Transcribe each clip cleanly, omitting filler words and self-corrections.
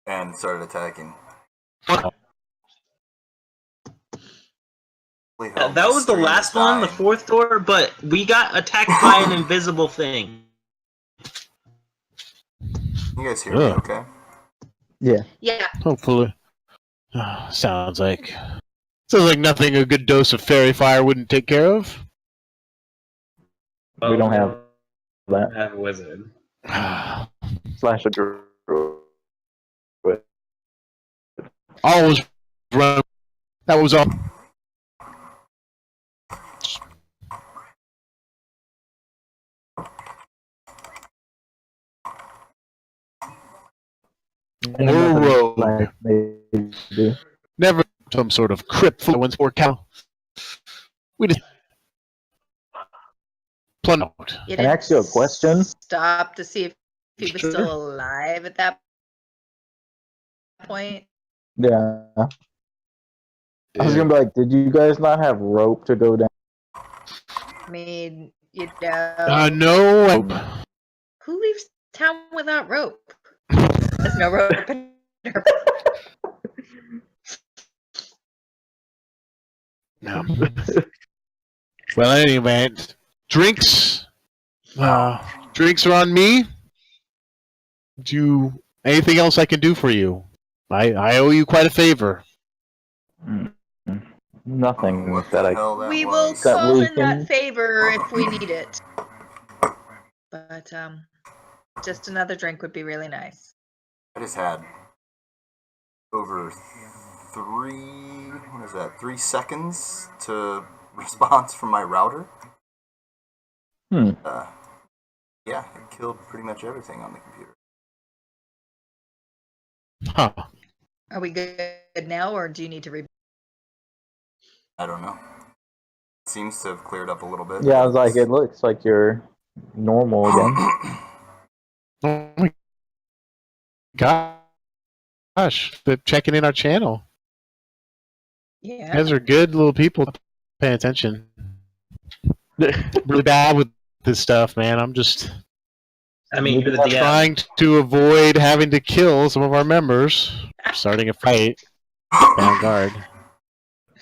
And started attacking. That was the last one, the fourth door, but we got attacked by an invisible thing. You guys hear me okay? Yeah. Yeah. Hopefully. Sounds like nothing a good dose of fairy fire wouldn't take care of. We don't have that. Have a wizard. Slash a druid. Always run. That was all. Or rogue. Like they do. Never some sort of crypt fluence or cow. We just plunge out. You Can I ask you a question? Stop to see if he was Sure. still alive at that point. Yeah. I was gonna be like, did you guys not have rope to go down? I mean, you know, No rope. who leaves town without rope? There's no rope in her. No. Well, anyway, drinks. Drinks are on me. Anything else I can do for you? I owe you quite a favor. Nothing What that the I. hell that We was. will That call we in that can- favor if we need it. But just another drink would be really nice. I just had over 3 seconds to response from my router. Yeah, it killed pretty much everything on the computer. Huh. Are we good now, or do you need to I don't know. It seems to have cleared up a little bit. Yeah, I was like, it looks like you're normal again. Oh my gosh, they're checking in our channel. You Yeah. guys are good little people. Paying attention. Really bad with this stuff, man. I'm just I mean, you're the DM. trying to avoid having to kill some of our members. Starting a fight. Vanguard.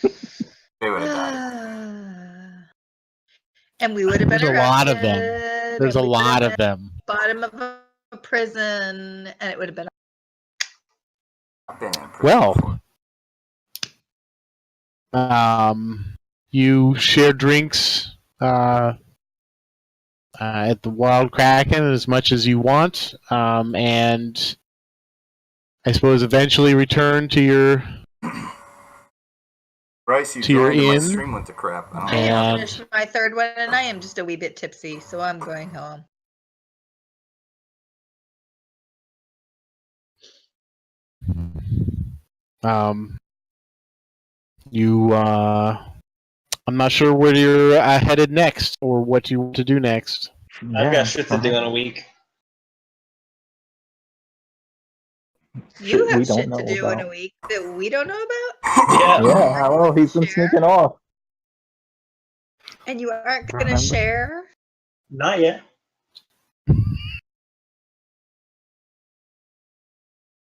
They would have died. And we would have been There's a lot of them. arrested, There's a and we would have lot been of them. at the bottom of a prison, and it would have been. I've been in prison Well, before. You share drinks at the Wild Kraken as much as you want, and I suppose eventually return to your. Bryce, you to your joined and my inn, stream went to crap. I don't I know. have finished my third one, and I am just a wee bit tipsy, so I'm going home. I'm not sure where you're headed next or what you want to do next. I've got shit to do in a week. You have we don't shit know to do in about. a week that we don't know about, Yeah. Yeah, I don't know. He's been Share? sneaking off. and you aren't going to Remember? share. Not yet.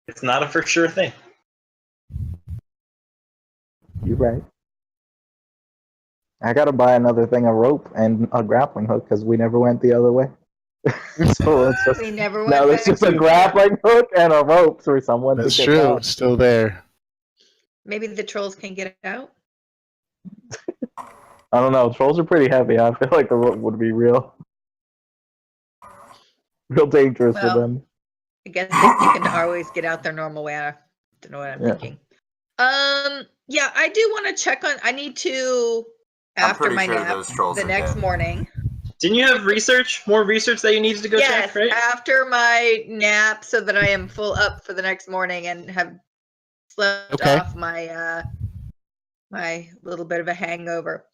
It's not a for sure thing. You're right. I gotta buy another thing of rope and a grappling hook because we never went the other way. So it's just We never went now it's back just a to- grappling hook and a rope for someone That's to get true. down. It's still there. Maybe the trolls can get it out. I don't know. Trolls are pretty heavy. I feel like the rope would be real dangerous for Well, them. I guess they can always get out their normal way. I don't know what I'm Yeah. thinking. Yeah, I do want to check on. I need to I'm after pretty my sure nap those trolls the are next dead. morning. Didn't you have more research that you needed to go Yes, check, right? after my nap, so that I am full up for the next morning and have slept Okay. off my my little bit of a hangover.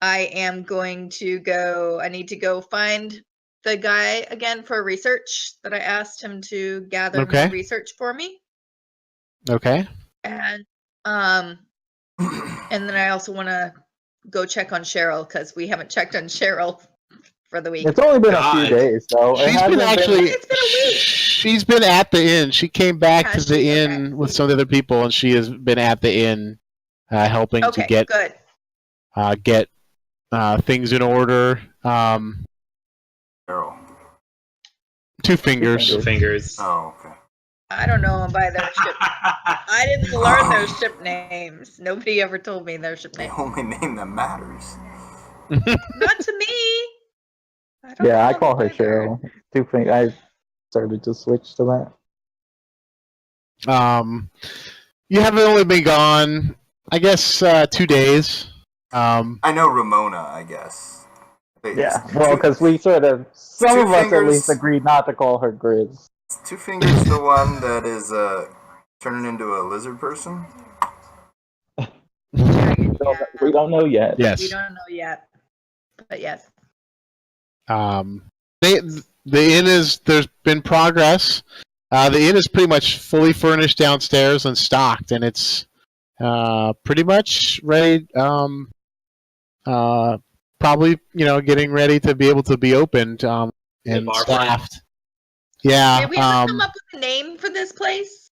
I am going to go. I need to go find the guy again for research that I asked him to gather Okay. more research for me, Okay. and then I also want to go check on Cheryl because we haven't checked on Cheryl for the week. It's only been a God. few days, though. It She's hasn't been actually. It's been a week. She's been at the inn. She came back Has to the she? inn Okay. with some of the other people, and she has been at the inn, helping Okay, to get good. things in order. Carol. Two fingers. Two fingers. Oh, okay. I don't know them by their ship. I didn't learn their ship names. Nobody ever told me their ship The names. only name that matters. Not to me. I don't Yeah, I know call her them either. Cheryl. Two fingers. I started to switch to that. You haven't only been gone, I guess, 2 days. I know Ramona, I guess. Wait, Yeah, is well, because we sort of, some Two of us at Fingers- least agreed not to call her Grizz. Two Fingers the one that is turning into a lizard person? We don't know yet. Yes. We don't know yet. But yes. The inn there's been progress. The inn is pretty much fully furnished downstairs and stocked, and it's pretty much ready. Probably getting ready to be able to be opened and bar staffed. Yeah. Did we ever come up with a name for this place?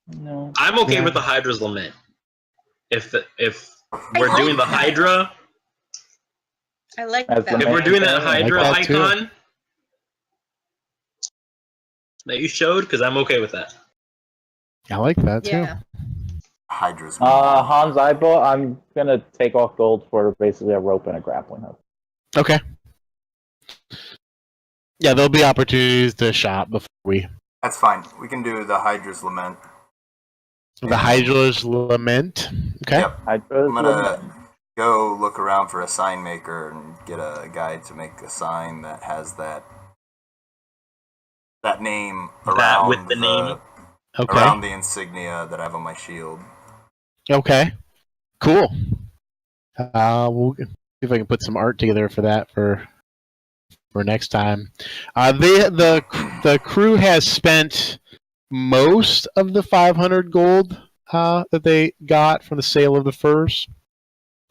No. I'm okay Yeah. with the Hydra's Lament. If we're like doing the that. Hydra, I like As that. the if we're doing that I like Hydra that too. icon that you showed, because I'm okay with that. I like that too. Yeah. Hydra's Hans Eyeball, I'm gonna take off gold for basically a rope and a grappling hook. Okay. Yeah, there'll be opportunities to shop before we. That's fine. We can do the Hydra's Lament. The Hydra's Lament. Okay. Yep. I'm gonna go look around for a sign maker and get a guy to make a sign that has that name around with the name. Okay. around the insignia that I have on my shield. Okay. Cool. We'll see if I can put some art together for that for next time. The crew has spent most of the 500 gold that they got from the sale of the furs.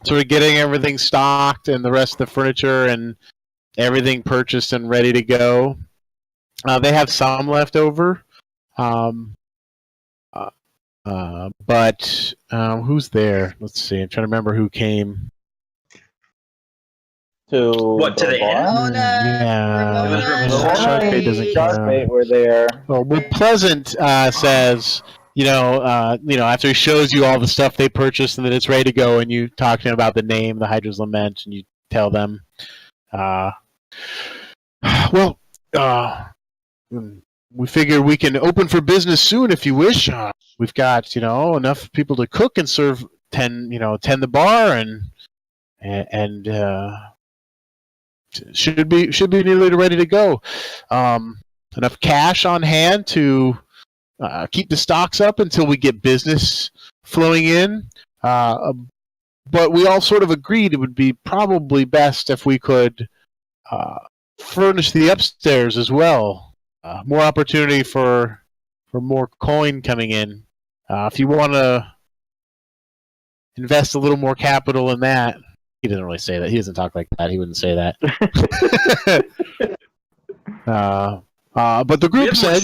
So we're getting everything stocked and the rest of the furniture and everything purchased and ready to go. They have some left over. But who's there? Let's see. I'm trying to remember who came. To What, to the bar? Ramona, Yeah. It was Ramona, Ramona. Sharkbait doesn't count. Sharkbait were there. Well, Pleasant says, after he shows you all the stuff they purchased and that it's ready to go, and you talk to him about the name, the Hydra's Lament, and you tell them, we figure we can open for business soon if you wish. We've got, enough people to cook and serve, tend the bar, and should be nearly ready to go. Enough cash on hand to keep the stocks up until we get business flowing in. But we all sort of agreed it would be probably best if we could furnish the upstairs as well. More opportunity for more coin coming in. If you want to invest a little more capital in that. He doesn't really say that. He doesn't talk like that. He wouldn't say that. But the group said,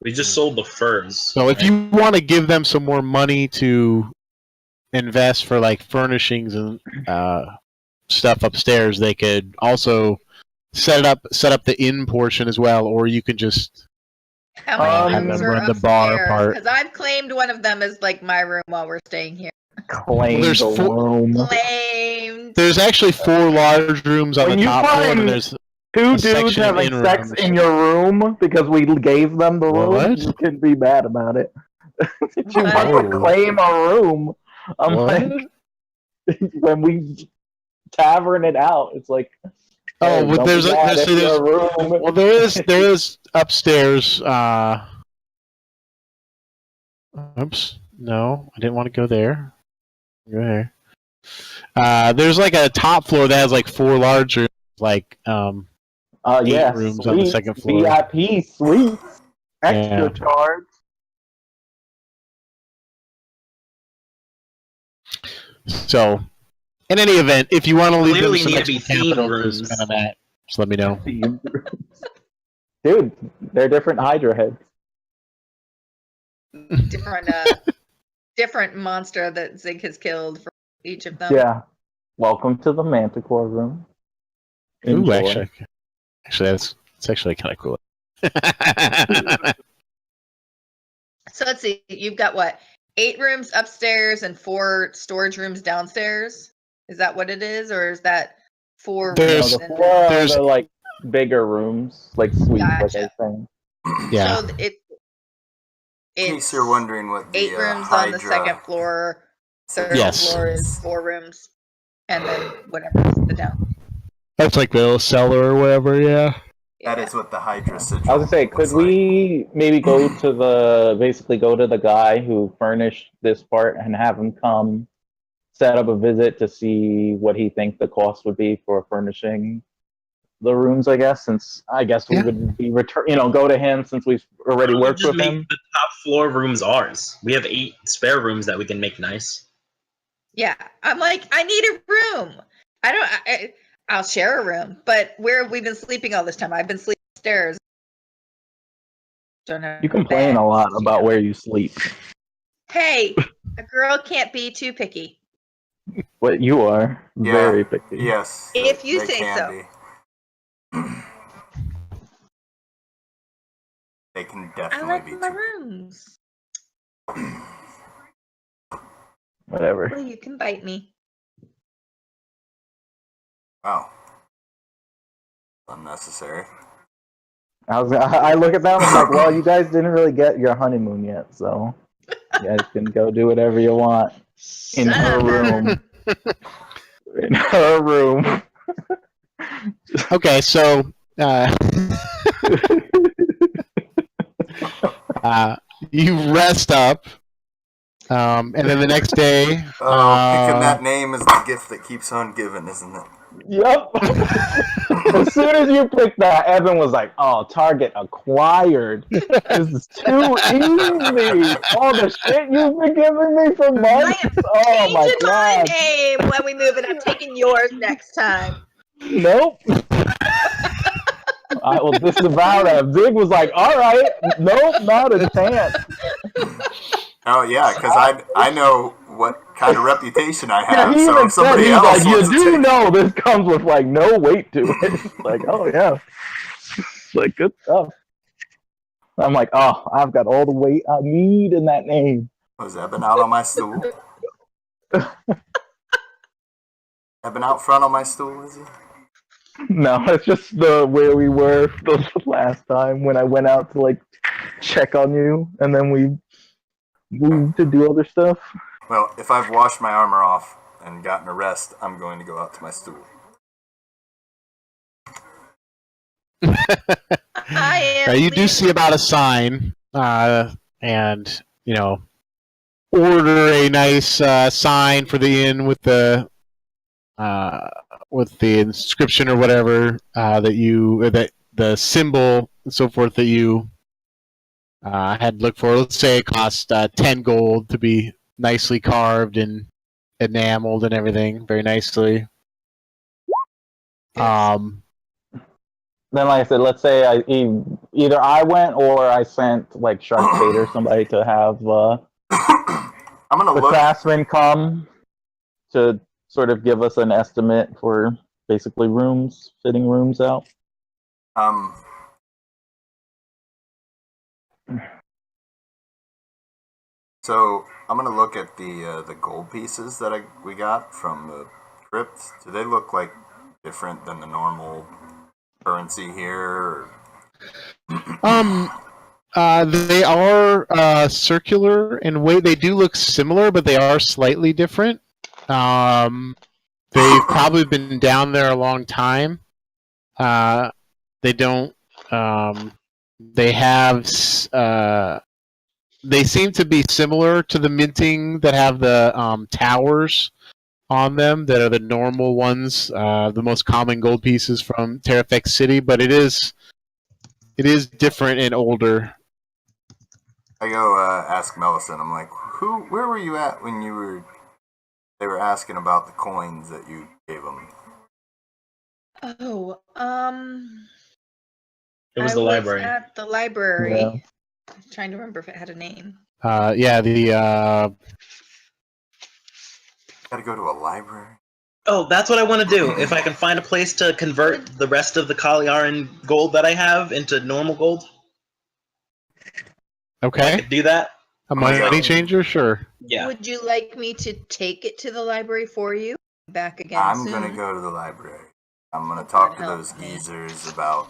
We just sold the furs. So if you want to give them some more money to invest for like furnishings and stuff upstairs, they could also set up the inn portion as well, or you can just How many rooms them are run the bar upstairs? part. Because I've claimed one of them as like my room while we're staying here. Claim There's the room. Claimed. There's actually 4 large rooms on When the you top floor, find and there's Two a dudes section of having in sex rooms. in your room because we gave them the room. What? You can be mad about it. You What? want to claim a room. I'm What? like, when we tavern it out, it's like, Oh, hey, but don't there's be a- mad there's- if there's- your room. Well, there is upstairs. Oops, no, I didn't want to go there. Go here. There's like a top floor that has like 4 large rooms, like 8 Yeah, rooms on the suites, second floor. VIP suites, extra Yeah. charge. So, in any event, if you want to leave them Clearly some need to be extra themed capital to rooms. spend on that, just let me know. Dude, they're different Hydra heads. Different monster that Zig has killed for each of them. Yeah. Welcome to the Manticore room. Ooh, Enjoy. actually, that's actually kind of cool. So let's see. You've got what? 8 rooms upstairs and 4 storage rooms downstairs. Is that what it is, or is that 4 There's- rooms? No, the And four are there's- the like bigger rooms, like suites, like I was Gotcha. saying. Yeah. So In case it's you're wondering what the 8 rooms Hydra on the second floor. Third Yes. floor is 4 rooms, and then whatever's the down. That's like the little cellar or whatever, yeah. That Yeah. is what the Hydra sigil I was gonna say, looks could we maybe go to the guy who furnished this part and have him come set up a visit to see what he thinks the cost would be for furnishing the rooms, I guess, since I guess we Yeah. would be go to him since we've already We worked just with make him. the top floor rooms ours. We have 8 spare rooms that we can make nice. Yeah, I'm like, I need a room. I'll share a room, but where have we been sleeping all this time? I've been sleeping upstairs. Don't have You complain beds, a lot you about know. where you sleep. Hey, a girl can't be too picky. What you are Yeah. very picky. Yes. If you they say can so. Be. They can I definitely like be my too. rooms. Whatever. Well, you can bite me. Wow. Unnecessary. I look at them. I'm like, well, you guys didn't really get your honeymoon yet, so you guys can go do whatever you want in her Son of a- room. In her room. Okay, so you rest up, and then the next day. Picking that name is the gift that keeps on giving, isn't it? Yep. As soon as you picked that, Evan was like, "Oh, target acquired. This is too easy. All the shit you've been giving me for months. Oh my Changing my god. name when we move, and I'm taking yours next time. Nope. I will disavow that. Zig was like, "All right, nope, not a chance." Oh yeah, because I know what kind of reputation I Yeah, have. he So even if said, somebody he's else like, "You wants to do take, know this comes with like no weight to it." Like, oh yeah, like good stuff. I'm like, oh, I've got all the weight I need in that name. was Eben out on my stool? Eben out front on my stool, is he? No, it's just where we were the last time when I went out to like check on you, and then we moved to do other stuff. Well, if I've washed my armor off and gotten a rest, I'm going to go out to my stool. I am. You do see about a sign, and order a nice sign for the inn with the inscription or whatever that the symbol and so forth that you had looked for. Let's say it cost 10 gold to be nicely carved and enameled and everything very nicely. Then, like I said, let's say either I went or I sent like Shark Fate or somebody to have I'm gonna the look. craftsman come to sort of give us an estimate for basically fitting rooms out. So I'm gonna look at the gold pieces that we got from the crypt. Do they look like different than the normal currency here? They are circular in weight. They do look similar, but they are slightly different. They've probably been down there a long time. They don't. They have. They seem to be similar to the minting that have the towers on them that are the normal ones, the most common gold pieces from Terrafex City, but it is different and older. I go ask Melisande. I'm like, where were you at when you were They were asking about the coins that you gave them. Oh, It was I the was library. at the library. Yeah. I'm trying to remember if it had a name. Yeah, the Gotta go to a library. Oh, that's what I want to do. If I can find a place to convert the rest of the Kaliaran gold that I have into normal gold, I okay, could do that. a Oh my money God. changer, sure. Yeah. Would you like me to take it to the library for you? Back again I'm soon. gonna go to the library. I'm gonna Lord talk to help those me. geezers about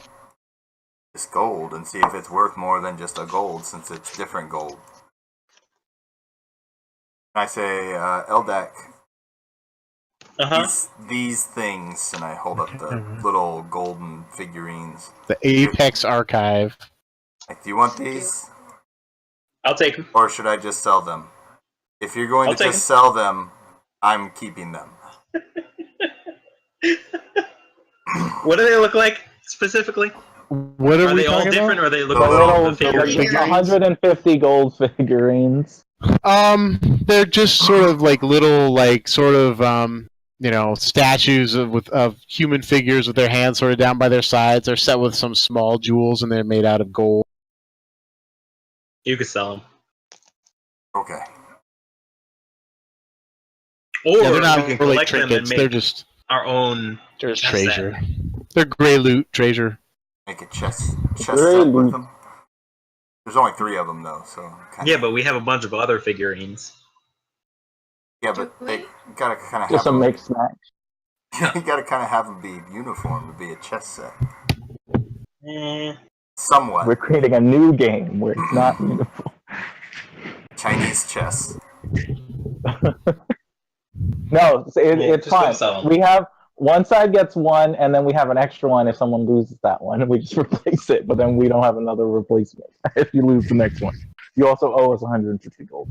this gold and see if it's worth more than just a gold, since it's different gold. I say, Eldak, Uh-huh. these things, and I hold up the Okay. little golden figurines. The Apex Archive. Like, do you want these, I'll take them. or should I just sell them? If you're going I'll to take just sell them, I'm keeping them. What do they look like specifically? What are Are we they all talking different, about? or they look The like little- the the figurines? figurines. 150 gold figurines. They're just sort of like little, like sort of statues of human figures with their hands sort of down by their sides. They're set with some small jewels, and they're made out of gold. You could sell them. Okay. Or Yeah, they're we not can really collect them and trinkets. make They're just our own. treasure. They're gray loot treasure. Make a chest Very set with loose. them. There's only 3 of them though, so kinda, Yeah, but we have a bunch of other figurines. yeah, but Do they we? gotta kind of have Just a them. mixed match. You gotta kind of have them be uniform to be a chess set. Eh. Somewhat. We're creating a new game where it's not uniform. Chinese chess. No, it's Just go fine. sell 'em. We have one side gets one, and then we have an extra one if someone loses that one, and we just replace it. But then we don't have another replacement if you lose the next one. You also owe us 150 gold.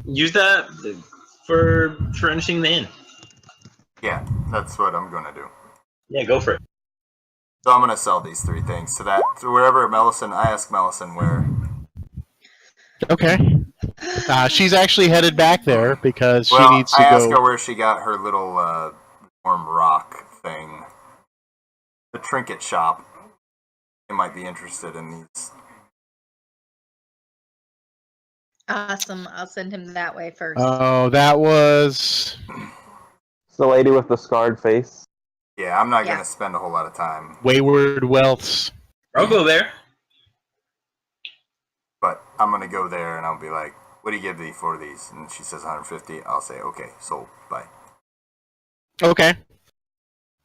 Use that for furnishing the inn. Yeah, that's what I'm gonna do. Yeah, go for it. So I'm gonna sell these 3 things to wherever Mellison. I ask Mellison where. Okay. She's actually headed back there because Well, she needs to I ask go. her where she got her little warm rock thing. The trinket shop. They might be interested in these. Awesome. I'll send him that way first. Oh, that was. It's the lady with the scarred face. Yeah, I'm not Yeah. gonna spend a whole lot of time, Wayward Wealths. I'll go there. but I'm gonna go there and I'll be like, "What do you give me for these?" And she says 150. I'll say, "Okay, sold. Bye." Okay.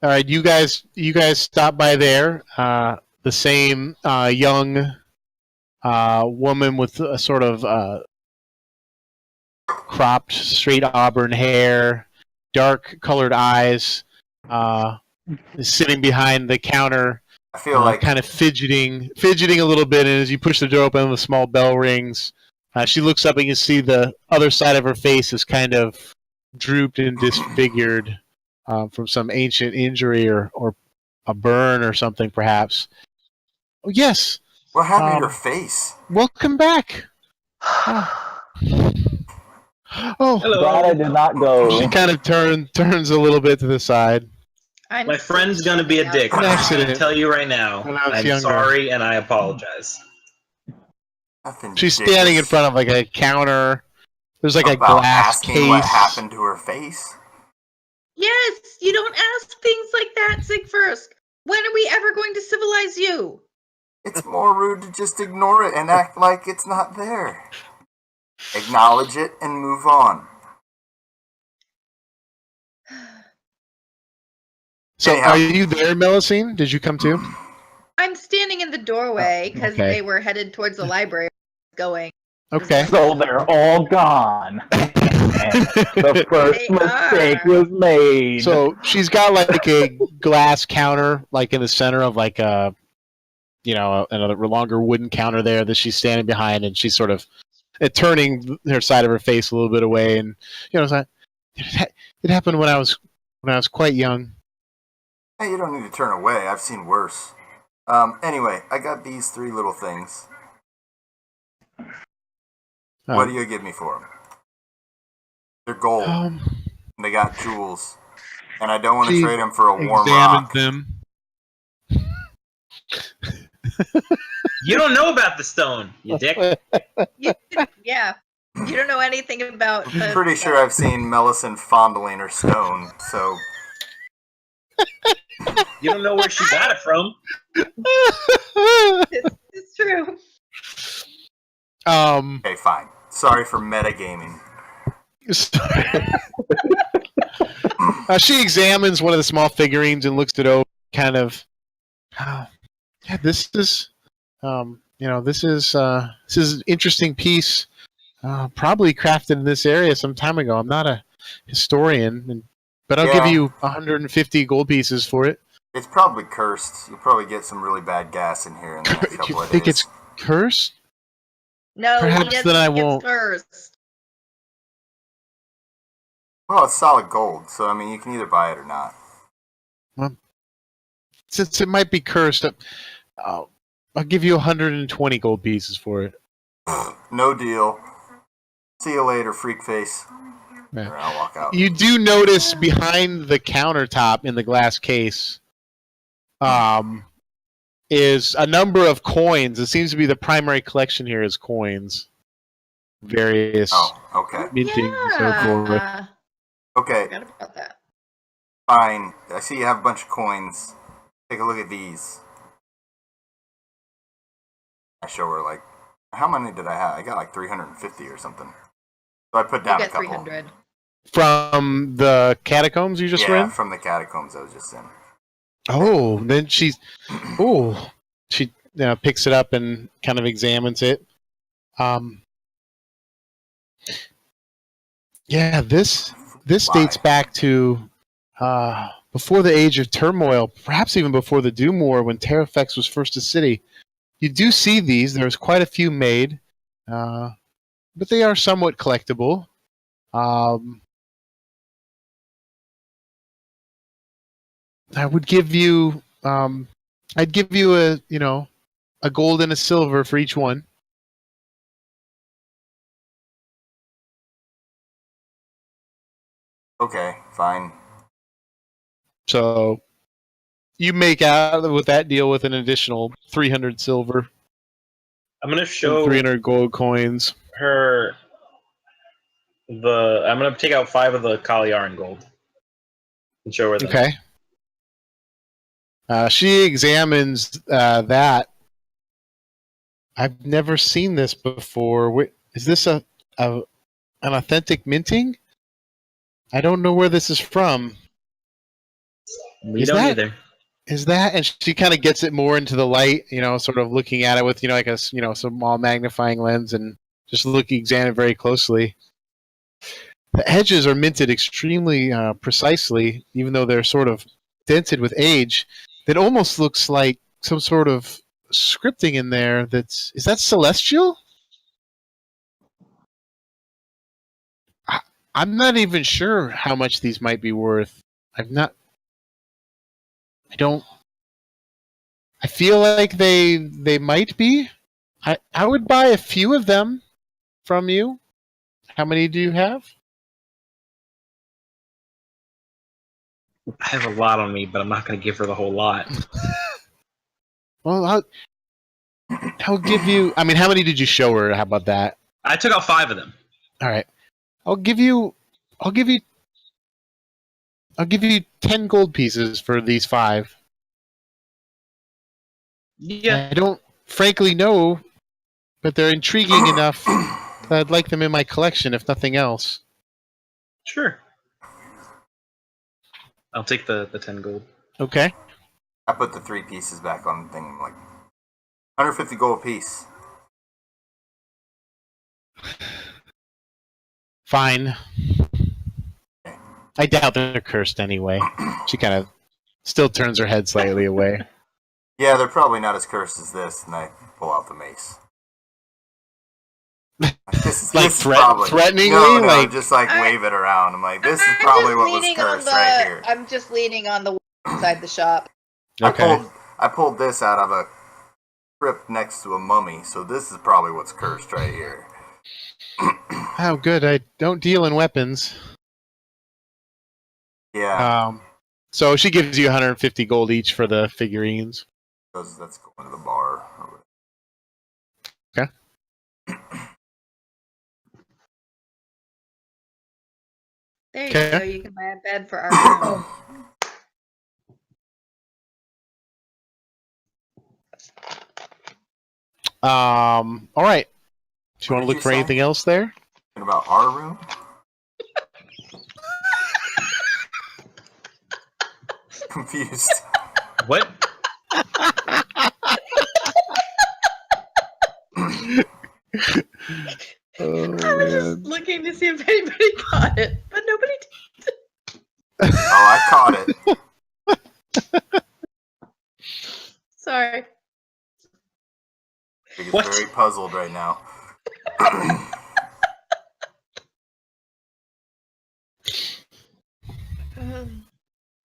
All right, you guys stop by there. The same young woman with a sort of cropped, straight auburn hair, dark-colored eyes, is sitting behind the counter, I feel like kind of fidgeting a little bit. And as you push the door open, the small bell rings. She looks up, and you see the other side of her face is kind of drooped and disfigured from some ancient injury or a burn or something, perhaps. Oh, yes. what happened to your face? Welcome back. Oh, Hello. Glad I did not go. she kind of turns a little bit to the side. I'm My friend's gonna be a dick. An I'm just gonna accident. tell you right now. When I was I'm younger. sorry, and I apologize. Nothing She's standing in ridiculous front of like a counter. There's like a about glass asking case. what happened to her face. Yes, you don't ask things like that, Sigfurst. When are we ever going to civilize you? It's more rude to just ignore it and act like it's not there. Acknowledge it and move on. So, Anyhow. are you there, Melusine? Did you come too? I'm standing in the doorway because okay. they were headed towards the library. Going. Okay. So they're all gone. The first They mistake are. was made. So she's got like a glass counter, like in the center of like a, another longer wooden counter there that she's standing behind, and she's sort of turning her side of her face a little bit away, and it's like, it happened when I was quite young. Hey, you don't need to turn away. I've seen worse. Anyway, I got these 3 little things. What do you give me for them? They're gold. And they got jewels. And I don't want to She trade them for a warm examined rock. them. You don't know about the stone, you dick. Yeah. You don't know anything about. I'm pretty sure I've seen Melisande fondling her stone, so. You don't know where she got it from. It's true. Okay, fine. Sorry for metagaming. She examines one of the small figurines and looks it over, kind of. Yeah, this is, this is an interesting piece. Probably crafted in this area some time ago. I'm not a historian, but I'll give you 150 gold pieces for it. It's probably cursed. You'll probably get some really bad gas in here in the next couple You of think days. it's cursed? No, Perhaps he then I doesn't think won't. it's cursed. Well, it's solid gold, so I mean, you can either buy it or not. Well, since it might be cursed, I'll give you 120 gold pieces for it. No deal. See you later, freak face. Yeah. Or I'll walk out. You do notice behind the countertop in the glass case is a number of coins. It seems to be the primary collection here is coins. Various Okay. minting and so forth. Okay, Forgot about that. fine. I see you have a bunch of coins. Take a look at these. I show her, like, how many did I have? I got like 350 or something. So I put down You a get couple. 300. From the catacombs you just Yeah, read? from the catacombs I was just in. Oh, then she picks it up and kind of examines it. Yeah, this dates back to before the Age of Turmoil, perhaps even before the Doom War, when Terrafex was first a city. You do see these. There's quite a few made, but they are somewhat collectible. I would give you, I'd give you a gold and a silver for each one. Okay, fine. So you make out with that deal with an additional 300 silver, I'm gonna and show 300 gold coins. her I'm gonna take out 5 of the Kaliaran gold and show her them. Okay. She examines that. I've never seen this before. Is this an authentic minting? I don't know where this is from. We don't either. Is that? And she kind of gets it more into the light, sort of looking at it with, like a, small magnifying lens and just examine it very closely. The edges are minted extremely precisely, even though they're sort of dented with age. It almost looks like some sort of scripting in there. Is that celestial? I'm not even sure how much these might be worth. I feel like they might be. I would buy a few of them from you. How many do you have? I have a lot on me, but I'm not gonna give her the whole lot. Well, I'll give you. I mean, how many did you show her? How about that? I took out 5 of them. All right. I'll give you 10 gold pieces for these 5. Yeah. I don't frankly know, but they're intriguing enough that I'd like them in my collection, if nothing else. Sure. I'll take the 10 gold. Okay. I put the 3 pieces back on the thing, like 150 gold piece. Fine. I doubt they're cursed anyway. She kind of still turns her head slightly away. Yeah, they're probably not as cursed as this, and I pull out the mace. Threateningly? No, just wave it around. I'm like, this is probably what was cursed right here. I'm just leaning on the inside the shop. Okay. I pulled this out of a crypt next to a mummy, so this is probably what's cursed right here. Oh, good. I don't deal in weapons. Yeah, So she gives you 150 gold each for the figurines. because that's going to the bar. Okay. There you Okay. go. You can buy a bed for our room. All right. Do you What want to did look you for say? anything else there? About our room? Confused. What? I was just looking to see if anybody caught it, but nobody did. Oh, I caught it. Sorry. He's What? very puzzled right now.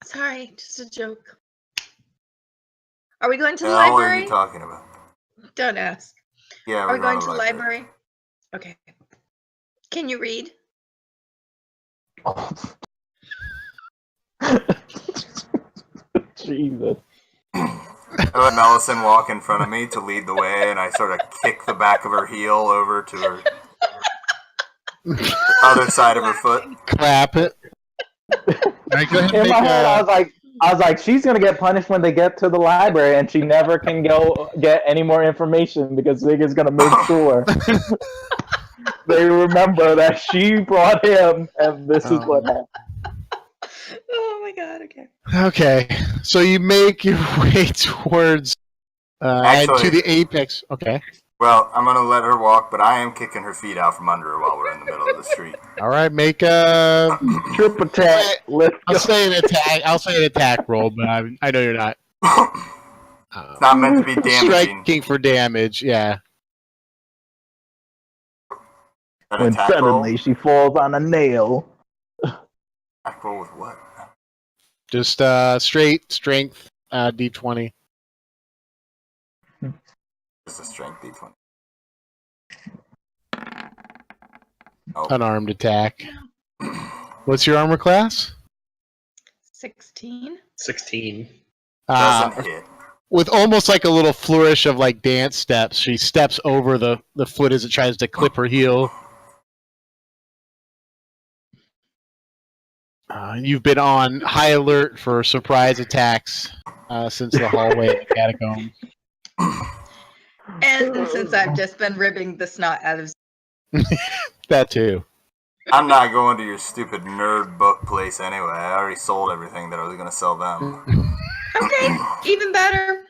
Sorry, just a joke. Are we going to the Now, what are library? you talking about? Don't ask. Yeah, Are we're we going to the the library? Okay. Can you read? Jesus. I let Mellison walk in front of me to lead the way, and I sort of kick the back of her heel over to her other side of her foot. Clap it. Right, go ahead and In my make head, I a... was like, she's gonna get punished when they get to the library, and she never can go get any more information because Zig is gonna make sure they remember that she brought him, and this is what happened. Oh my god, okay. Okay, so you make your way towards and to Actually- the apex. Okay. Well, I'm gonna let her walk, but I am kicking her feet out from under her while we're in the middle of the street. All right, make a... Trip attack. Let's I'll go. say an attack. I'll say an attack roll, but I know you're not. It's not meant to be damaging. Striking for damage, yeah. An When attack suddenly roll? she falls on a nail. Attack roll with what? Just straight strength D20. Just a strength D20. Oh, Unarmed attack. What's your armor class? 16. 16. doesn't hit. With almost like a little flourish of like dance steps, she steps over the foot as it tries to clip her heel. You've been on high alert for surprise attacks since the hallway of the catacombs. And since I've just been ribbing the snot out of That too. I'm not going to your stupid nerd book place anyway. I already sold everything that I was gonna sell them. Okay, even better.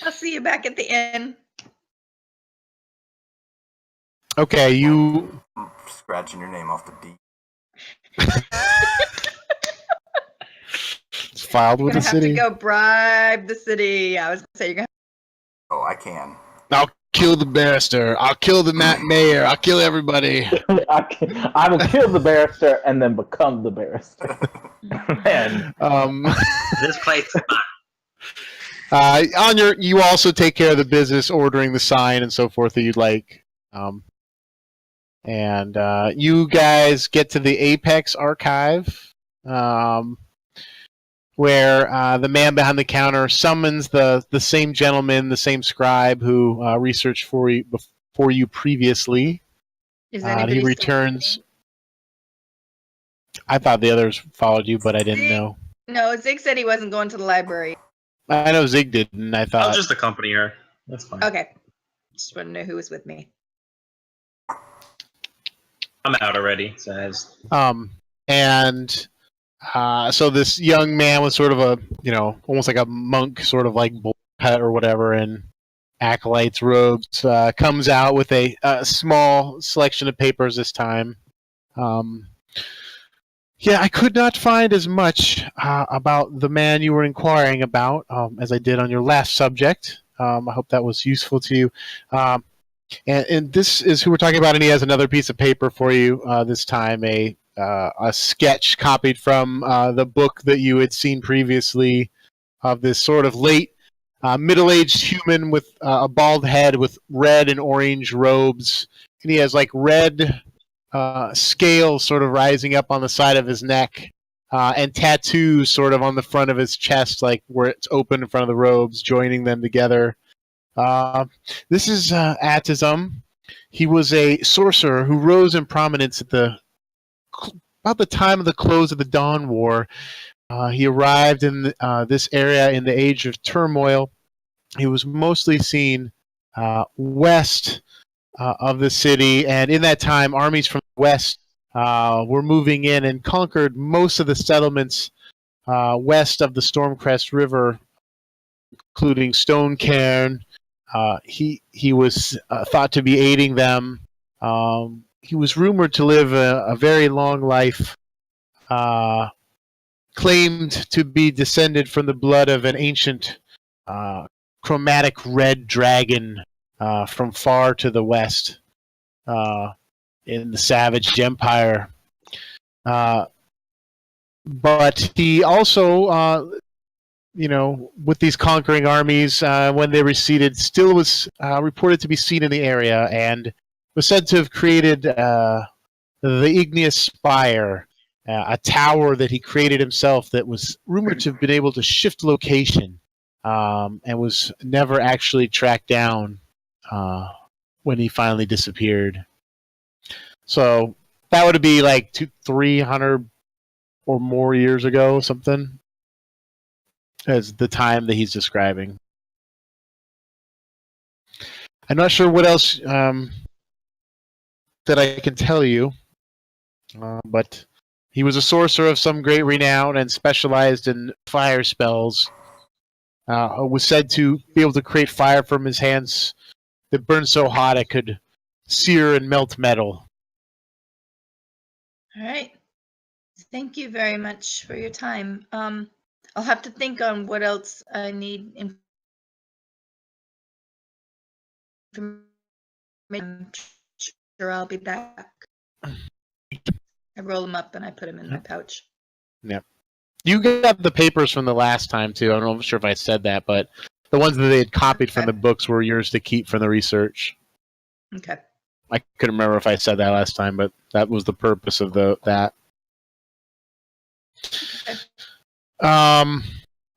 I'll see you back at the inn. Okay, you... I'm scratching your name off the deed. It's filed You're with gonna the have to city. go bribe the city. I was gonna say you're gonna Oh, I can. I'll kill the barrister. I'll kill the mayor. I'll kill everybody. I will kill the barrister and then become the barrister. Man, This place. on your, you also take care of the business, ordering the sign and so forth that you'd like. And you guys get to the Apex Archive, where the man behind the counter summons the same gentleman, the same scribe who researched for you previously. Is And anybody he still returns. reading? I thought the others followed you, but I didn't Zig? know. No, Zig said he wasn't going to the library. I know Zig didn't. I I'll thought. just accompany her. That's fine. Okay. Just want to know who was with me. I'm out already. So I was... And so this young man with sort of a, almost like a monk, sort of like bowl cut or whatever, and acolyte's robes, comes out with a small selection of papers this time. Yeah, I could not find as much about the man you were inquiring about as I did on your last subject. I hope that was useful to you. And this is who we're talking about, and he has another piece of paper for you this time, a sketch copied from the book that you had seen previously of this sort of late middle-aged human with a bald head with red and orange robes, and he has like red scales sort of rising up on the side of his neck, and tattoos sort of on the front of his chest, like where it's open in front of the robes, joining them together. This is Atizum. He was a sorcerer who rose in prominence at about the time of the close of the Dawn War. He arrived in this area in the Age of Turmoil. He was mostly seen west of the city, and in that time, armies from the west were moving in and conquered most of the settlements west of the Stormcrest River, including Stonecairn. He was thought to be aiding them. He was rumored to live a very long life, claimed to be descended from the blood of an ancient chromatic red dragon from far to the west in the Savage Empire. But he also, with these conquering armies, when they receded, still was reported to be seen in the area and was said to have created the Igneous Spire, a tower that he created himself that was rumored to have been able to shift location and was never actually tracked down when he finally disappeared. So that would be like 300 or more years ago, something, as the time that he's describing. I'm not sure what else that I can tell you, but he was a sorcerer of some great renown and specialized in fire spells. Was said to be able to create fire from his hands that burned so hot it could sear and melt metal. All right. Thank you very much for your time. I'll have to think on what else I need. I'm sure I'll be back. I roll them up and I put them in my pouch. Yeah. You got the papers from the last time, too. I'm not sure if I said that, but the ones that they had copied from the books were yours to keep from the research. Okay. I couldn't remember if I said that last time, but that was the purpose of that.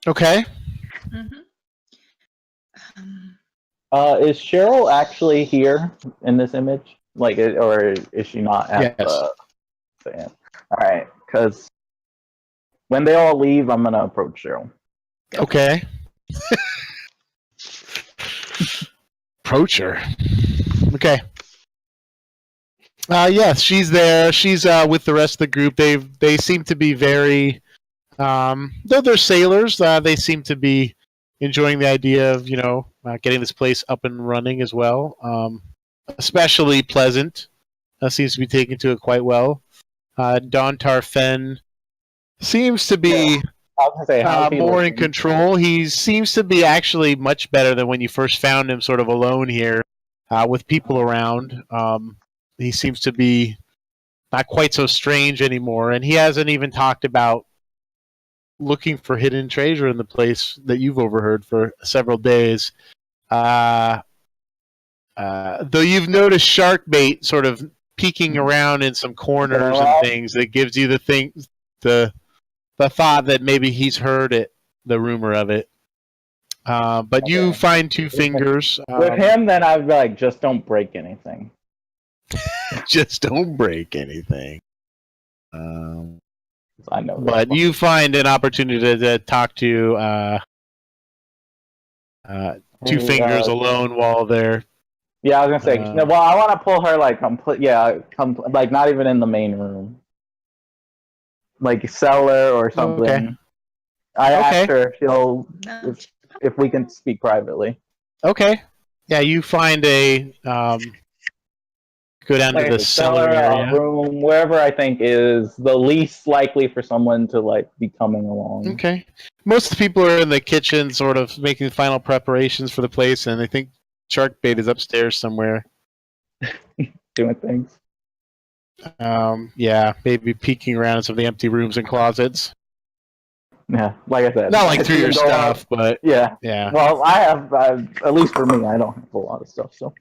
Okay. Mm-hmm. Is Cheryl actually here in this image? Like, or is she not at the stand? All right, because when they all leave, I'm gonna approach Cheryl. Okay. Approach her. Okay. Yes, she's there. She's with the rest of the group. They seem to be very, though they're sailors, they seem to be enjoying the idea of getting this place up and running as well. Especially Pleasant seems to be taking to it quite well. Don Tarfen seems to be more in control. He seems to be actually much better than when you first found him, sort of alone here with people around. He seems to be not quite so strange anymore, and he hasn't even talked about looking for hidden treasure in the place that you've overheard for several days. Though you've noticed shark bait sort of peeking around in some corners and things, that gives you the thought that maybe he's heard it, the rumor of it. But you find two fingers. With him, then I'd be like, just don't break anything. Just don't break anything. I know. But you find an opportunity to talk to two fingers alone while they're. Yeah, I was gonna say. Well, I want to pull her like complete. Yeah, like not even in the main room, like cellar or something. Okay. I asked her if she'll if we can speak privately. Okay. Yeah, you find a go down to the cellar area, room, wherever I think is the least likely for someone to like be coming along. Okay. Most of the people are in the kitchen, sort of making the final preparations for the place, and I think shark bait is upstairs somewhere, doing things. Yeah, maybe peeking around in some of the empty rooms and closets. Yeah, like I said, not like through your stuff, but yeah. Yeah. Well, I have at least for me, I don't have a lot of stuff, so.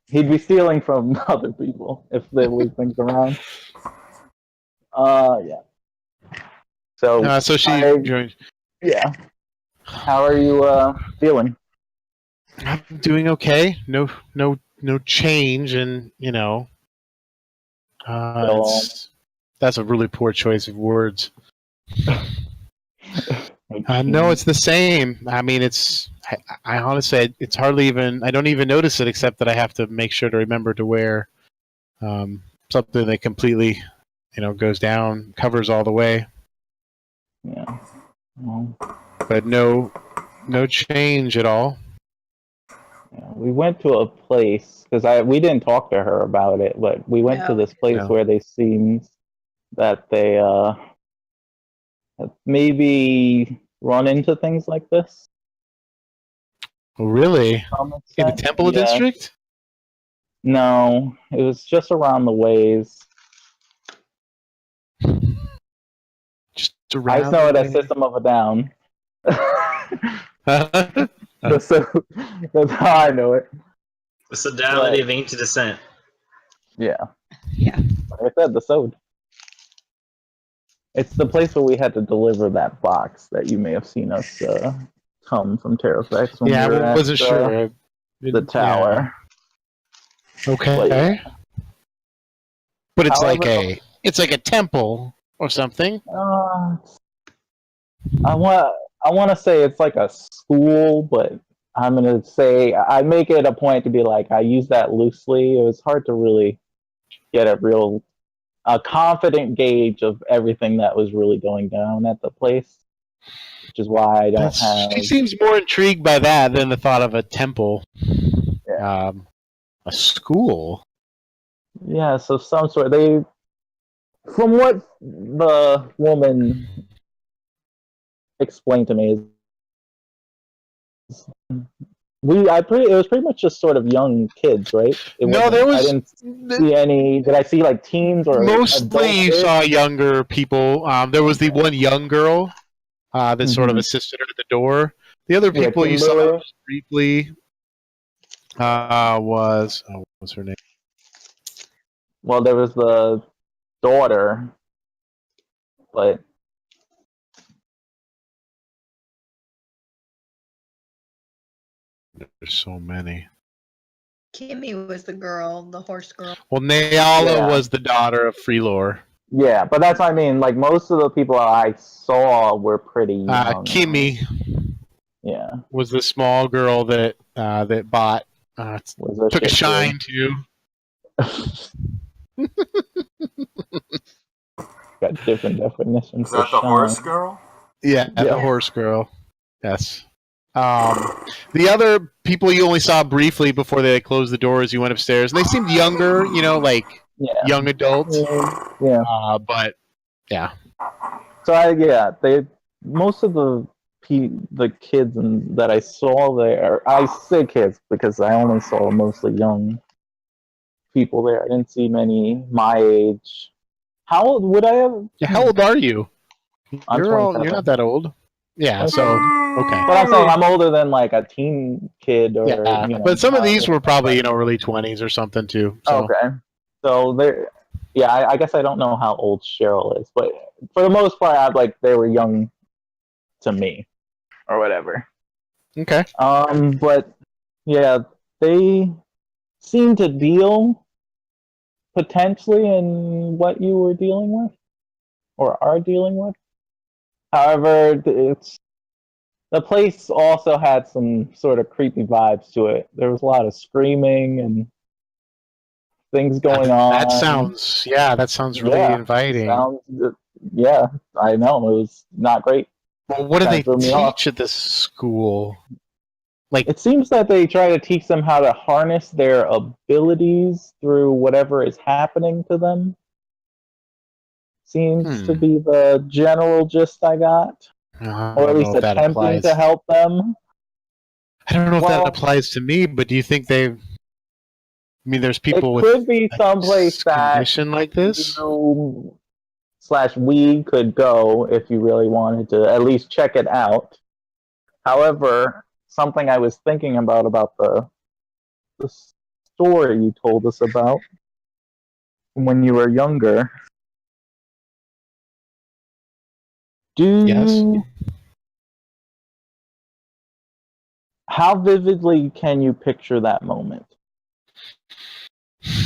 He'd be stealing from other people if they leave things around. Yeah. So, So she I- joined. yeah. How are you feeling? I'm doing okay. No change, and So, that's a really poor choice of words. No, it's the same. I mean, I honestly, it's hardly even. I don't even notice it, except that I have to make sure to remember to wear something that completely, goes down, covers all the way. Yeah. Well, But no change at all. yeah. We went to a place because we didn't talk to her about it, but we went to No. this place No. where they seemed that they maybe run into things like this. Really, To some in the extent. Temple Yeah. District? No, it was just around the ways. Just I around. just know it as System of a Down. That's how I know it. The sodality But- of ancient descent. Yeah. Yeah. Like I said, the Sode. It's the place where we had to deliver that box that you may have seen us come from Terrafex when Yeah, we were I wasn't at sure. the tower. Yeah. Okay. But it's However- it's like a temple or something. I want to say it's like a school, but I'm gonna say I make it a point to be like I use that loosely. It was hard to really get a confident gauge of everything that was really going down at the place, which is why I don't have. She seems more intrigued by that than the thought of a temple. Yeah. A school. Yeah, so some sort. From what the woman explained to me, it was pretty much just sort of young kids, right? I didn't see any. Did I see like teens or mostly you adult saw younger people. There was the one young girl that sort of Mhm. assisted her at the door. The other Yeah, people you saw Kimberly. just briefly what was her name? Well, there was the daughter, but There's so many. Kimmy was the girl, the horse girl. Well, Nayala Yeah. was the daughter of Freelor. yeah, but that's what I mean. Like most of the people I saw were pretty young. Kimmy Yeah, was the small girl that bought was took a shit shine to. Got different definitions. Is that the horse girl? Yeah, Yeah. the horse girl. Yes. The other people you only saw briefly before they closed the doors. You went upstairs, and they seemed younger, like Yeah, young adults. yeah. But yeah, So most of the kids that I saw there. I say kids because I only saw mostly young people there. I didn't see many my age. How old would I have? yeah. How old are you? I'm You're 27. not that old. Yeah. So okay. But I'm saying I'm older than like a teen kid or Yeah, but some of these were probably early 20s or something too. So. Okay. So there, yeah, I guess I don't know how old Cheryl is, but for the most part, they were young to me, or whatever. Okay. But yeah, they seem to deal potentially in what you were dealing with, or are dealing with. However, the place also had some sort of creepy vibes to it. There was a lot of screaming and things going on. That sounds really inviting. Yeah, I know. It was not great. Well, what do they threw me off. teach at this school? Like, It seems that they try to teach them how to harness their abilities through whatever is happening to them. Seems to be the general gist I got. Or at least attempting to help them. I don't know if that applies to me, but do you think I mean, there's people with could be someplace that condition like this? /we could go if you really wanted to at least check it out. However, something I was thinking about the story you told us about when you were younger. Yes. How vividly can you picture that moment?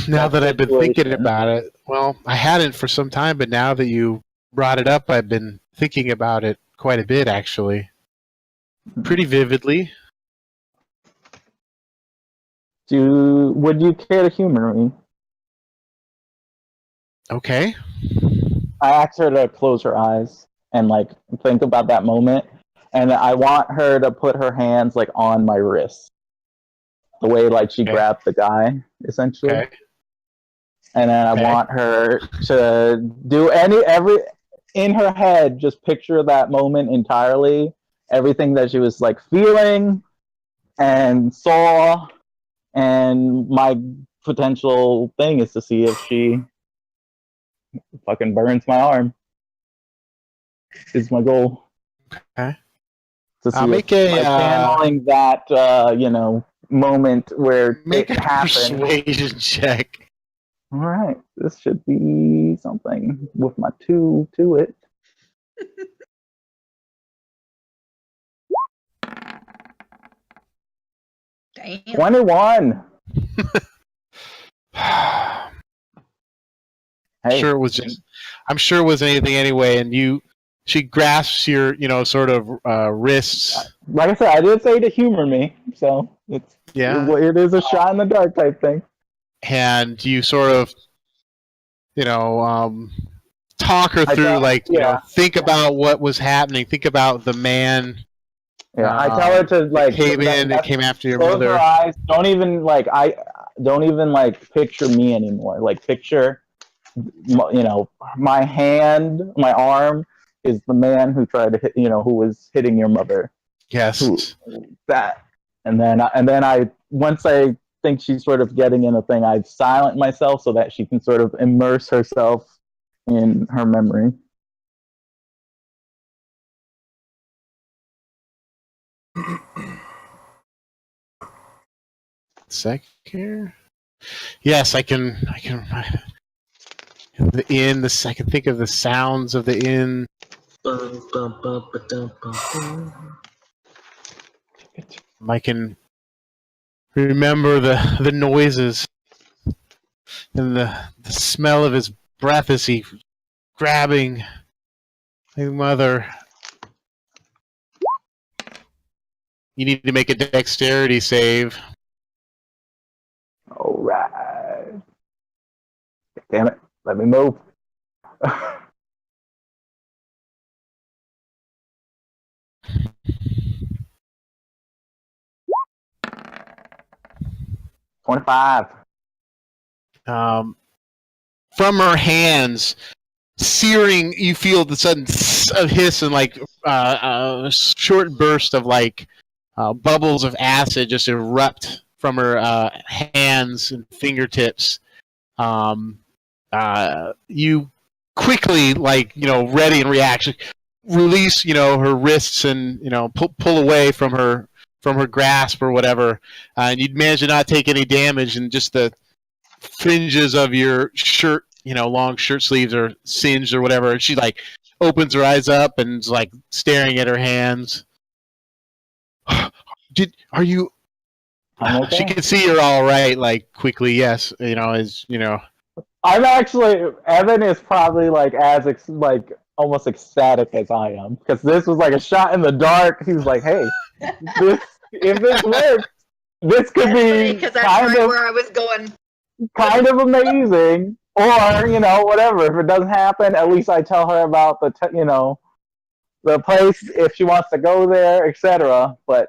Now That that I've been thinking situation. about it, well, I hadn't for some time, but now that you brought it up, I've been thinking about it quite a bit, actually. Pretty vividly. Would you care to humor me? Okay. I asked her to close her eyes and like think about that moment, and I want her to put her hands like on my wrist, the way like she Okay. grabbed the guy essentially. Okay. And then I Okay. want her to do every in her head, just picture that moment entirely, everything that she was like feeling and saw, and my potential thing is to see if she fucking burns my arm. Is my goal. Okay. To see I'll make if by a channeling that moment where make it a happened. persuasion check. All right, this should be something with my 2 to it. Damn. 21. Hey, Sure, it was just. I'm sure it wasn't anything anyway. And she grasps your, sort of wrists. like I said, I did say to humor me, so Yeah. it is a shot in the dark type thing. And you sort of, talk her through, think about what was happening. Think about the man. Yeah, I tell her to like came in and came after your close mother. her eyes. Don't even like picture me anymore. Like picture, my hand, my arm is the man who tried to hit, who was hitting your mother. Yes. That, and then I once I think she's sort of getting in a thing, I silent myself so that she can sort of immerse herself in her memory. Sec here. Yes, I can. The inn. I can think of the sounds of the inn. I can remember the noises and the smell of his breath as he grabbing my mother. You need to make a dexterity save. All right. Damn it. Let me move. 25. From her hands, searing, you feel the sudden hiss and a short burst of bubbles of acid just erupt from her hands and fingertips. You quickly, ready in reaction, release, her wrists and pull away from her grasp or whatever, and you'd manage to not take any damage, and just the fringes of your shirt, long shirt sleeves are singed or whatever, and she opens her eyes up and is staring at her hands. Are you? I'm okay. She can see you're all right. Quickly, yes. I'm actually. Evan is probably almost ecstatic as I am, because this was like a shot in the dark. He was like, "Hey, if this works, this could be because that's right where I was going. Kind of amazing." Or whatever. If it doesn't happen, at least I tell her about the place if she wants to go there, etc. But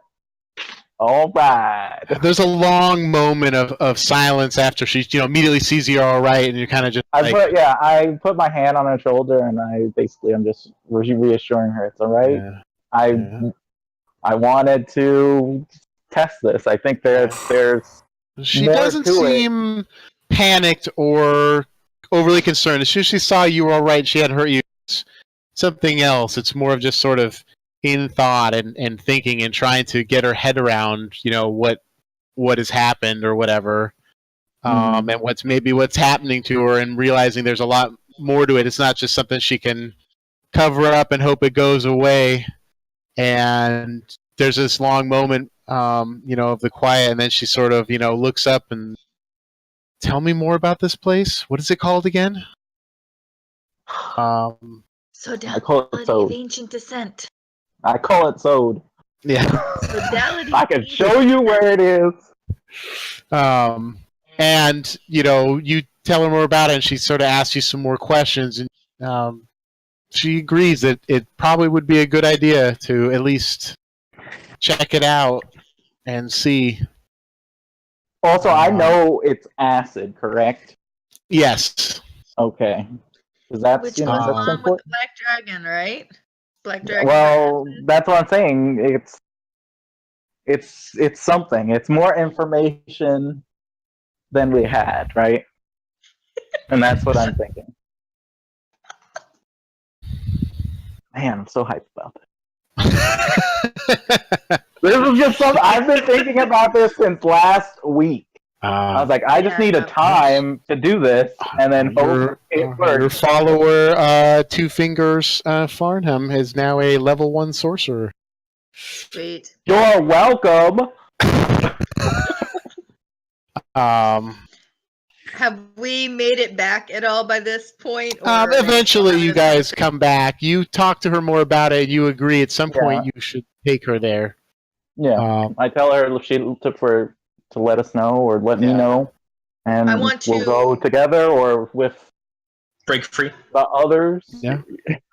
all right. There's a long moment of silence after she immediately sees you're all right, and you're kind of just. I put my hand on her shoulder, and I'm just reassuring her it's all right. Yeah. I wanted to test this. I think there's. She more doesn't to seem panicked or overly concerned. As soon as she saw you were all right, she hadn't hurt you. It's something else. It's more of just sort of in thought and thinking and trying to get her head around, what has happened or whatever. Mhm. and what's happening to her, and realizing there's a lot more to it. It's not just something she can cover up and hope it goes away. And there's this long moment, of the quiet, and then she sort of, looks up and tell me more about this place. What is it called again? I call it Sodality of Sode. ancient descent. I call it Sode. Yeah. Sodality. I can show you where it is. And you tell her more about it, and she sort of asks you some more questions, and she agrees that it probably would be a good idea to at least check it out and see. Also, I know it's acid, correct? Yes. Okay. Because that's, Which you know, goes that's along with the important. Black Dragon, right? Black Dragon. Well, that's what I'm saying. It's something. It's more information than we had, right? And that's what I'm thinking. Man, I'm so hyped about this. This is just something I've been thinking about this since last week. I was like, I just need a time to do this, and then hope it your works. follower, Two Fingers Farnham, is now a level 1 sorcerer. Sweet. You're welcome. Have we made it back at all by this point? Or Eventually, you guys come back. You talk to her more about it. You agree at some point you should take her there. Yeah, I tell her to let us know or let me know, and I want we'll to- go together or with Break free. the others,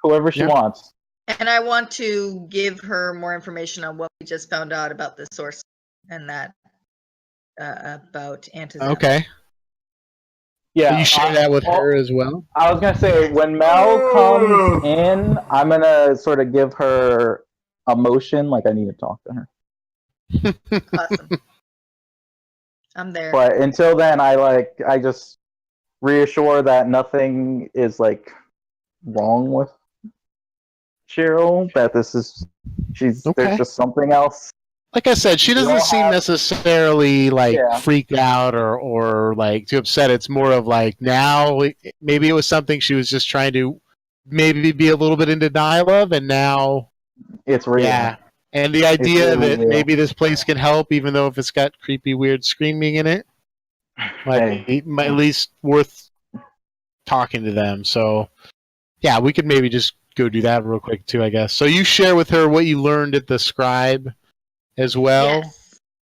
whoever she wants. And I want to give her more information on what we just found out about the source and that about Antizem. Okay. Yeah, Will you share that with her as well? I was gonna say when Mel comes in, I'm gonna sort of give her a motion, like I need to talk to her. Awesome. I'm there. But until then, I just reassure that nothing is like wrong with Cheryl. That there's just something else. Like I said, she doesn't seem necessarily freaked out or like too upset. It's more of like now maybe it was something she was just trying to maybe be a little bit in denial of, and now it's real. Yeah, and the idea really that real. maybe this place can help, even though if it's got creepy, weird screaming in it, might at least worth talking to them. So yeah, we could maybe just go do that real quick too, I guess. So you share with her what you learned at the scribe as well.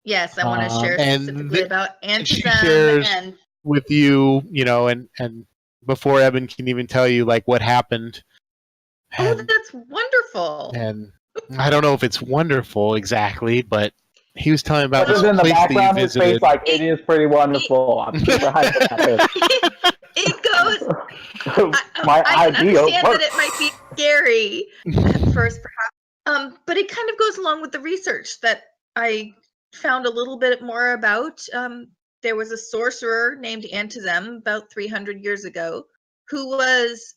Yes, I want to share specifically about she Antizem shares and with you, and before Eben can even tell you like what happened. oh, that's wonderful. And I don't know if it's wonderful exactly, but he was telling about this in the place that you background, his face visited. like it is pretty wonderful. I'm super hyped about this. It goes. My I can idea understand works. that it might be scary at first, perhaps. But it kind of goes along with the research that I found a little bit more about. There was a sorcerer named Antizem about 300 years ago who was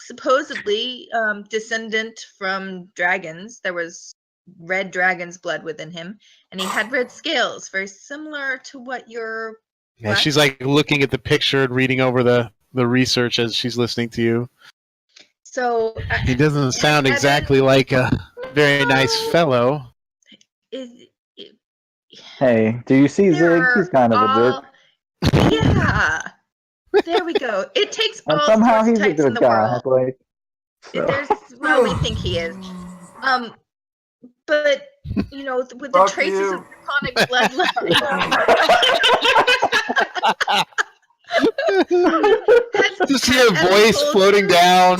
supposedly descendant from dragons. There was red dragon's blood within him, and he had red scales, very similar to what your Yeah, she's like looking at the picture and reading over the research as she's listening to you. So He doesn't sound exactly like a very nice fellow. Hey, do you see Zig? He's kind of a jerk. Yeah. There we go. It takes And all somehow sorts of he's a types in good the guy. world. Like, Well, we think he is. But you know, with the traces of draconic bloodline. Just hear a voice floating down.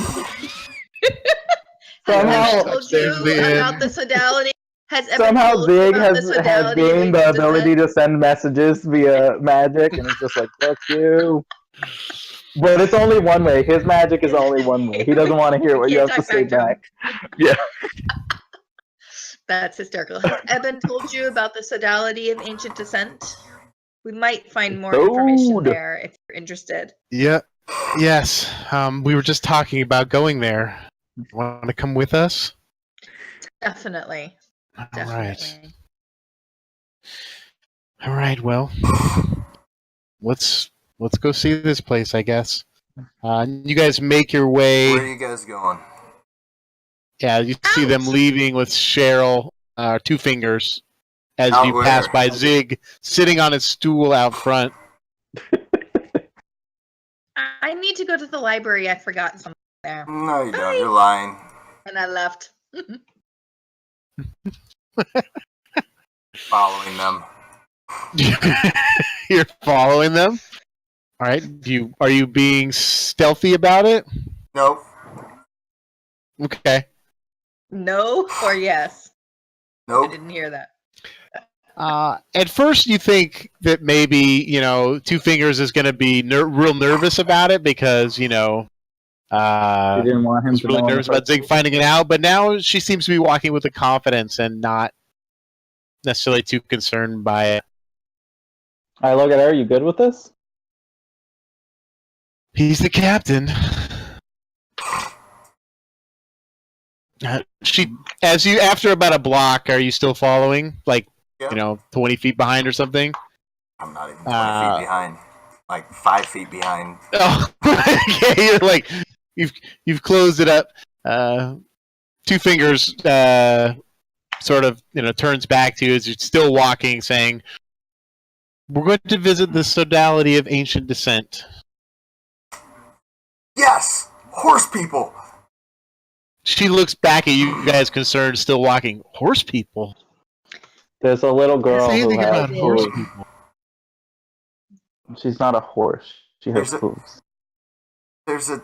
Somehow, told you about the sodality. Somehow Zig has gained the ability to send messages via magic, and it's just like, fuck you. But it's only one way. His magic is only one way. He doesn't want to hear what you have to say back. Yeah. That's hysterical. Has Eben told you about the sodality of ancient descent? We might find more information there if you're interested. Yeah. Yes. We were just talking about going there. Want to come with us? Definitely. All right. Well, let's go see this place, I guess. You guys make your way. Where are you guys going? Yeah, you see them leaving with Cheryl, Two Fingers, as Out you where? pass by Zig sitting on his stool out front. I need to go to the library. I forgot something there. No, you Bye. don't. You're lying. And I left. Following them. You're following them. All right. Are you being stealthy about it? Nope. Okay. No or yes? I Nope. didn't hear that. At first, you think that maybe Two Fingers is going to be real nervous about it because You didn't want him was to really know. nervous about Zig finding it out. But now she seems to be walking with a confidence and not necessarily too concerned by it. I look at her. Are you good with this? He's the captain. After about a block, are you still following? Like, Yeah. 20 feet behind or something? I'm not even 20 feet behind. Like 5 feet behind. Oh, okay. You're like, you've closed it up. Two Fingers sort of, turns back to you as you're still walking, saying, "We're going to visit the sodality of ancient descent." Yes! Horse people! She looks back at you guys, concerned, still walking. Horse people? There's a little girl Say who anything has about horse hooves. people. She's not a horse. She has hooves. There's a,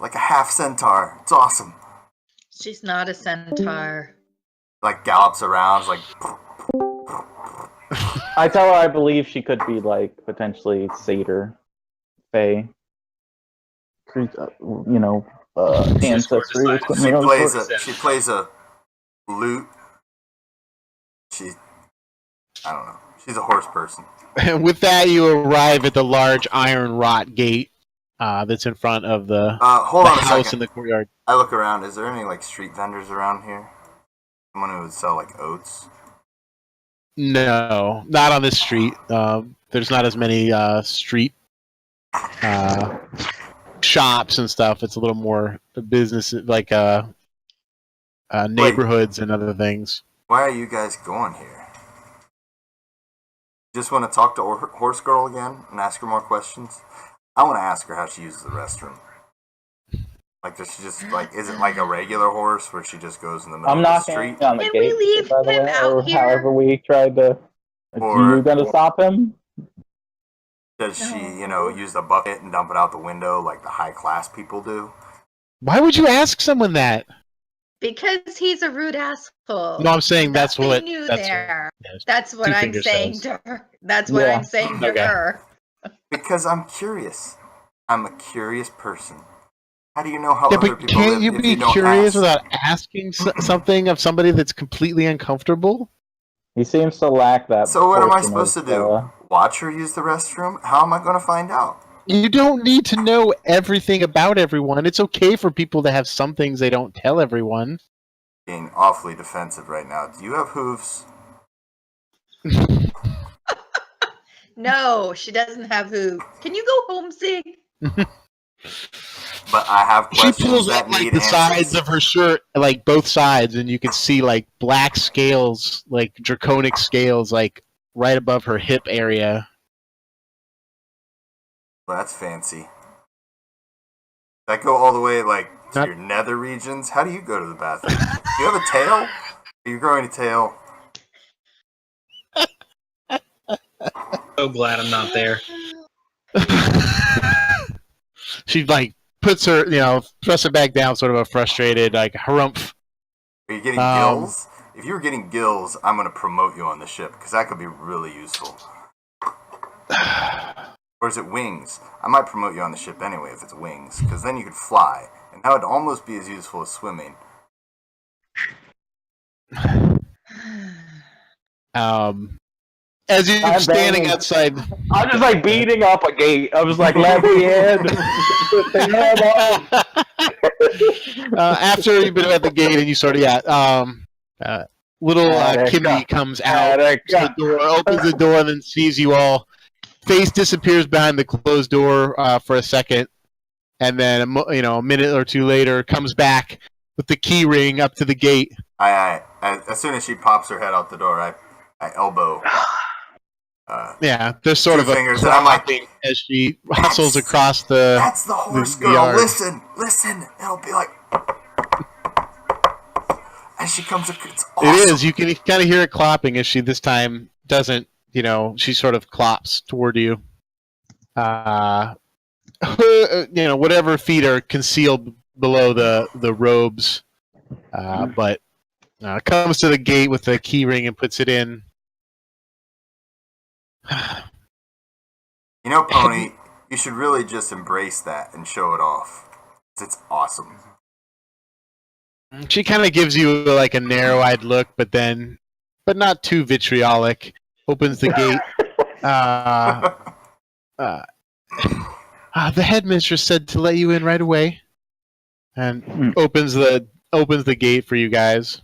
like a half centaur. It's awesome. She's not a centaur. Like gallops around, like. I tell her I believe she could be like potentially satyr, fae. Ancestry or something. She plays a lute. I don't know. She's a horse person. And with that, you arrive at the large iron wrought gate that's in front of the Hold on a house second. in the courtyard. I look around. Is there any like street vendors around here? Someone who would sell like oats? No, not on this street. There's not as many street shops and stuff. It's a little more business, like neighborhoods and other things. Why are you guys going here? Just want to talk to Horse Girl again and ask her more questions? I want to ask her how she uses the restroom. Like, does she just, like, is it like a regular horse where she just goes in the middle I'm of not the street? on the Can gate, we leave by the him way, out or here? however we tried to. Are you gonna stop him? Does she, use the bucket and dump it out the window like the high class people do? Why would you ask someone that? Because he's a rude asshole. No, I'm saying that's Nothing what. new That's there. what That's what Two I'm Fingers saying says. to her. That's what Yeah. I'm saying to Okay. her. Because I'm curious. I'm a curious person. How do you know how Yeah, other but people can't live you if be you don't curious ask? without asking something of somebody that's completely uncomfortable? He seems to lack that. So what am I portion supposed of, to do? Watch her use the restroom? How am I going to find out? You don't need to know everything about everyone. It's okay for people to have some things they don't tell everyone. Being awfully defensive right now. Do you have hooves? No, she doesn't have who. Can you go home, Zig? But I have She questions pulls that up like need the answers. sides of her shirt, like both sides, and you can see like black scales, like draconic scales, like right above her hip area. Well, that's fancy. That go all the way like to Not- your nether regions? How do you go to the bathroom? Do you have a tail? Are you growing a tail? So glad I'm not there. She like puts her, thrusts it back down, sort of a frustrated, like harumph. Are you getting gills? If you were getting gills, I'm going to promote you on the ship because that could be really useful. Or is it wings? I might promote you on the ship anyway if it's wings, because then you could fly, and that would almost be as useful as swimming. As you're I'm standing banging. outside. I'm just like beating up a gate. I was like, let me in. After you've been at the gate and you sort of little Kimmy comes out, opens the door, and then sees you all. face disappears behind the closed door for a second, and then a minute or two later comes back with the key ring up to the gate. I as soon as she pops her head out the door, I elbow. Yeah, there's sort Two of a fingers, and I'm like, clapping as she hustles across the. That's the horse girl. yard. Listen. It'll be like as she comes. It's awesome. It is. You can kind of hear it clopping as she this time doesn't. She sort of clops toward you. Whatever feet are concealed below the robes, but comes to the gate with the key ring and puts it in. Pony, you should really just embrace that and show it off. It's awesome. She kind of gives you like a narrow-eyed look, but not too vitriolic. Opens the gate. The headmistress said to let you in right away, and opens the gate for you guys.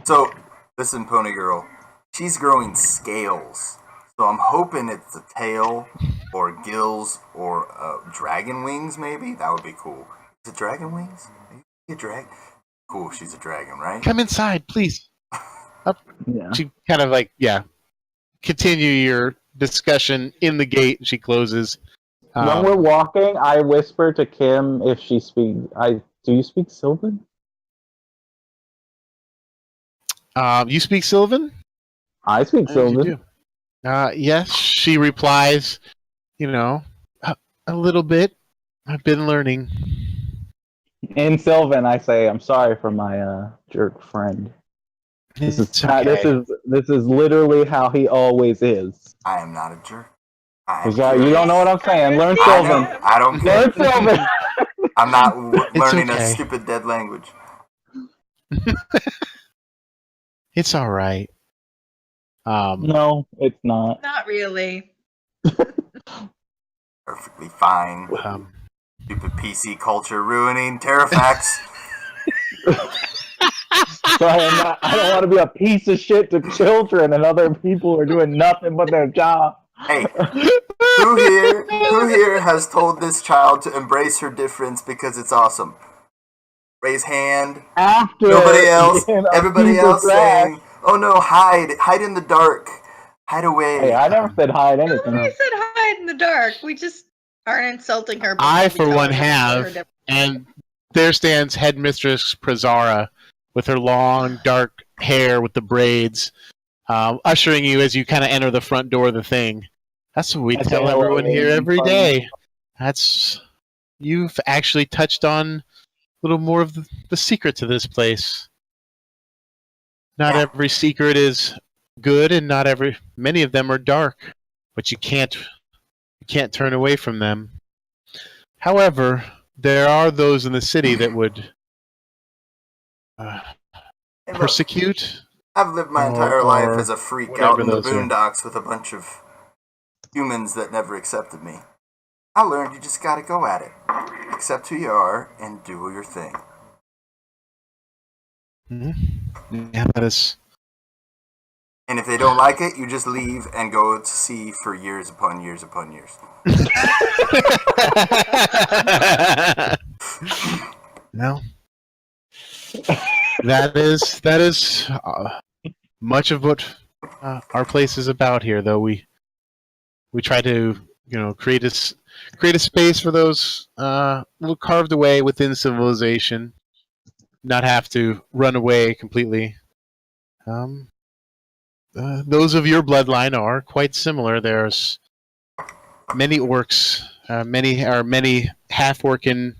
So, listen, Pony Girl, she's growing scales. So I'm hoping it's a tail, or gills, or dragon wings. Maybe that would be cool. Is it dragon wings? Are you a dragon? Cool, she's a dragon, right? Come inside, please. Yeah. She kind of continue your discussion in the gate. She closes. When we're walking, I whisper to Kim if she speaks. Do you speak Sylvan? You speak Sylvan? I speak You Sylvan. do. Yes, she replies. A little bit. I've been learning. In Sylvan, I say, "I'm sorry for my jerk friend. This is literally how he always is." I am not a jerk. You don't know what I'm saying. Learn Sylvan. I don't care. Learn Sylvan. I'm not learning okay. a stupid dead language. It's all right. No, it's not. Not really. Perfectly fine. Stupid PC culture ruining Terrafax. Sorry, I don't want to be a piece of shit to children, and other people are doing nothing but their job. Hey, who here has told this child to embrace her difference because it's awesome? Raise hand. After Nobody else. Everybody piece of else trash. saying, "Oh no, hide in the dark, hide away." Hey, I never said hide anything. Nobody said hide in the dark. We just aren't insulting her. I, because we for tell one, her her have, difference. and there stands Headmistress Prazara with her long, dark hair with the braids, ushering you as you kind of enter the front door of the thing. That's what we tell everyone here every day. You've actually touched on a little more of the secret to this place. Not every secret is good, and many of them are dark, but you can't turn away from them. However, there are those in the city that would persecute. I've lived my entire life as a freak out in the those are. boondocks with a bunch of humans that never accepted me. I learned you just gotta go at it. Accept who you are and do your thing. Mm-hmm. Yeah, that is. And if they don't like it, you just leave and go to sea for years upon years upon years. No. That is much of what our place is about here. Though we try to create a space for those carved away within civilization, not have to run away completely. Those of your bloodline are quite similar. There's many orcs, many half-orcan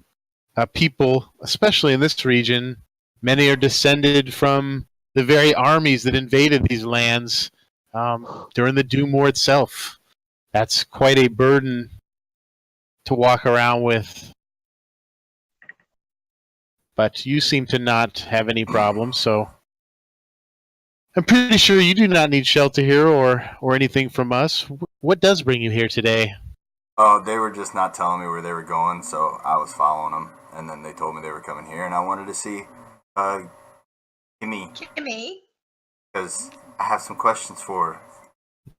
people, especially in this region. Many are descended from the very armies that invaded these lands during the Doom War itself. That's quite a burden to walk around with. But you seem to not have any problems, so I'm pretty sure you do not need shelter here or anything from us. What does bring you here today? Oh, they were just not telling me where they were going, so I was following them, and then they told me they were coming here, and I wanted to see Kimmy, Kimmy. because I have some questions for her.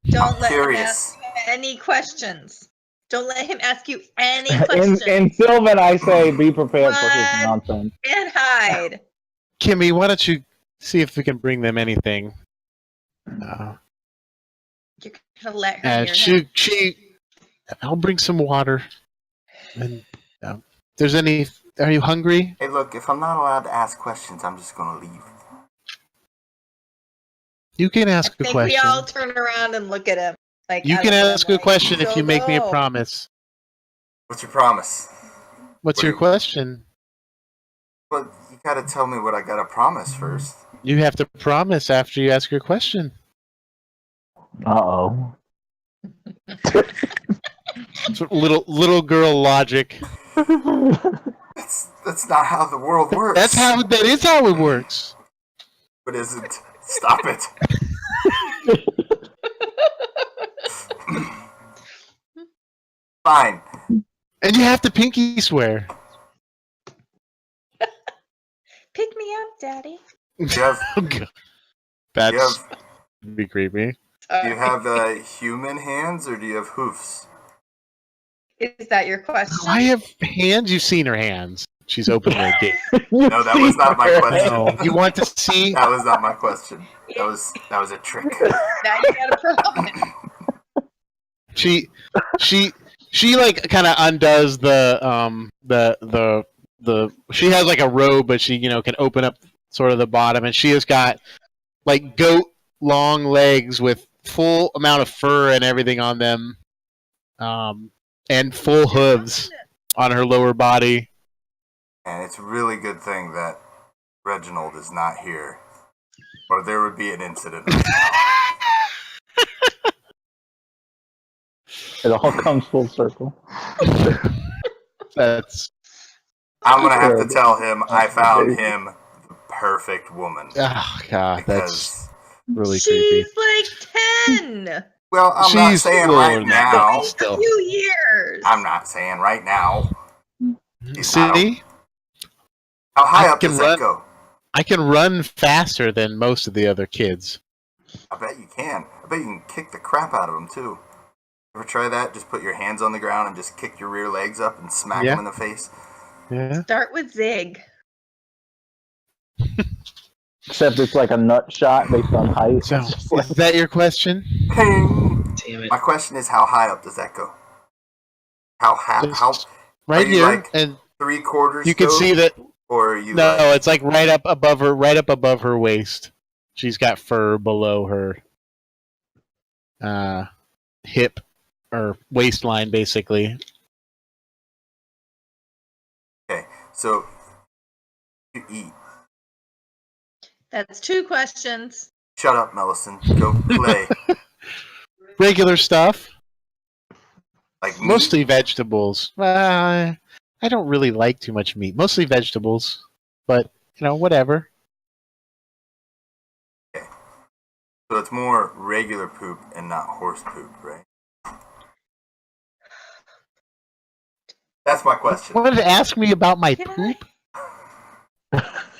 Don't let him curious. ask you any questions. Don't let him ask you any In questions. Sylvan, I say be prepared for his Run nonsense. and hide. Kimmy, why don't you see if we can bring them anything? You're gonna let her And hear him. I'll bring some water. And there's any? Are you hungry? Hey, look, if I'm not allowed to ask questions, I'm just gonna leave. You can I ask a think question. we all turn around and look at him. Like You I can look at him ask a like, question if you make me a "Go." promise. What's your promise? What's What your do you- question? Well, you gotta tell me what I gotta promise first. You have to promise after you ask your question. Uh-oh. It's little girl logic. That's not how the world works. That is how it works. But isn't. Stop it. Fine. And you have to pinky swear. Pick me up, Daddy. Do you have, That's be creepy. do you have human hands or do you have hoofs? Is that your question? I have hands. You've seen her hands. She's opening her gate. No, that was not my question. No, you want to see? That was not my question. That was a trick. Now you got a problem. She like kind of undoes the she has like a robe, but she can open up sort of the bottom, and she has got like goat long legs with full amount of fur and everything on them, and full hooves on her lower body. And it's a really good thing that Reginald is not here, or there would be an incident. It all comes full circle. That's I'm gonna have to tell him I found him the perfect woman. oh god, that's Because, really creepy. She's like 10. well, I'm not She's saying older right than now. that. A Still. few years. I'm not saying right now. See, How high I up can does run- that go? I can run faster than most of the other kids. I bet you can. I bet you can kick the crap out of them too. Ever try that? Just put your hands on the ground and just kick your rear legs up and smack Yeah. them in the face. Yeah. Start with Zig. Except it's like a nut shot based on height. So, It's just like, is that your question? Ping! Damn it. My question is, how high up does that go? How Just Are right you here, like and 3/4 you can scope? see that. Or are you No, like, it's like right up above her waist. She's got fur below her hip or waistline, basically. okay, so you eat. That's 2 questions. Shut up, Mellison. Go play. Regular stuff, Like meat? mostly vegetables. I don't really like too much meat. Mostly vegetables, but whatever. So it's more regular poop and not horse poop, right? That's my question. Wanted to ask me about my Can poop.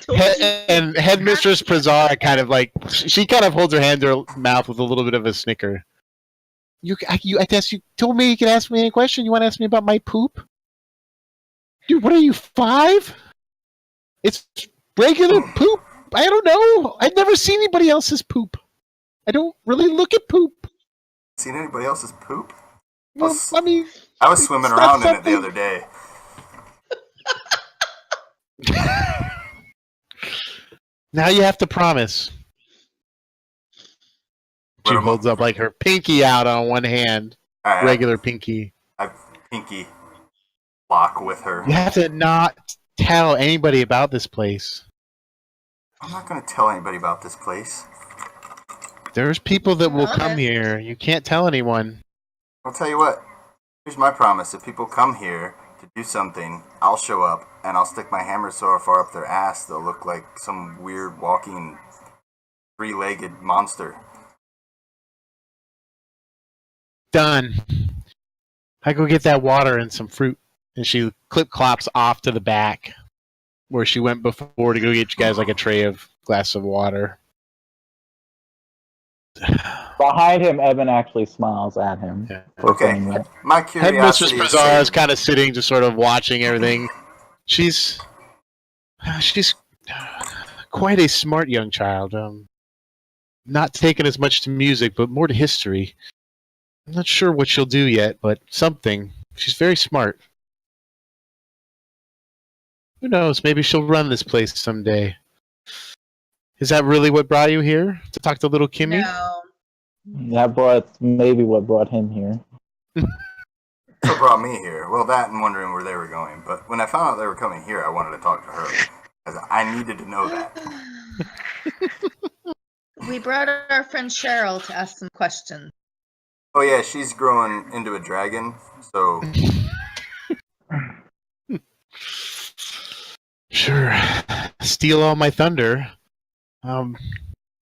Told you. And Headmistress Prazar kind of like she kind of holds her hand to her mouth with a little bit of a snicker. I guess you told me you could ask me any question. You want to ask me about my poop? Dude, what are you, 5? It's regular poop. I don't know. I've never seen anybody else's poop. I don't really look at poop. Seen anybody else's poop? Well, I mean, I was swimming It's not around in it the something- other day. now you have to promise. She holds up like her pinky out on one hand, All right, regular pinky. I pinky lock with her. You have to not tell anybody about this place. I'm not going to tell anybody about this place. There's people that will come Promise. here. You can't tell anyone. I'll tell you what. Here's my promise. If people come here to do something, I'll show up and I'll stick my hammer so far up their ass they'll look like some weird walking 3-legged monster. Done. I go get that water and some fruit. And she clip-clops off to the back where she went before to go get you guys like a tray of glass of water. Behind him, Evan actually smiles at him. Yeah. For Okay. saying that. My Headmistress curiosity is Prazara is saved. kind of sitting, just sort of watching everything. She's quite a smart young child. Not taken as much to music, but more to history. I'm not sure what she'll do yet, but something. She's very smart. Who knows? Maybe she'll run this place someday. Is that really what brought you here? To talk to little Kimmy? No. That brought maybe what brought him here. What brought me here? Well, that and wondering where they were going. But when I found out they were coming here, I wanted to talk to her. Because I needed to know that. We brought our friend Cheryl to ask some questions. Oh yeah, she's growing into a dragon, so... Sure. Steal all my thunder.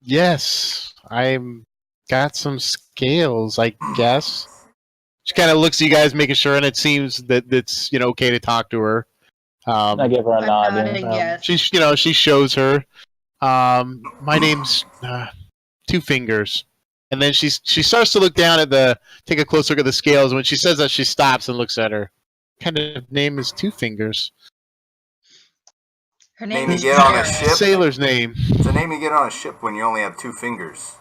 Yes, I'm got some scales, I guess. She kind of looks at you guys, making sure, and it seems that it's okay to talk to her. I give her a I'm nod. nodding yes. She shows her. My name's Two Fingers, and then she starts to look down at take a close look at the scales. When she says that, she stops and looks at her. What kind of name is Two Fingers? Her name Name is you get on a Cheryl. ship? Sailor's name. It's a name you get on a ship when you only have 2 fingers.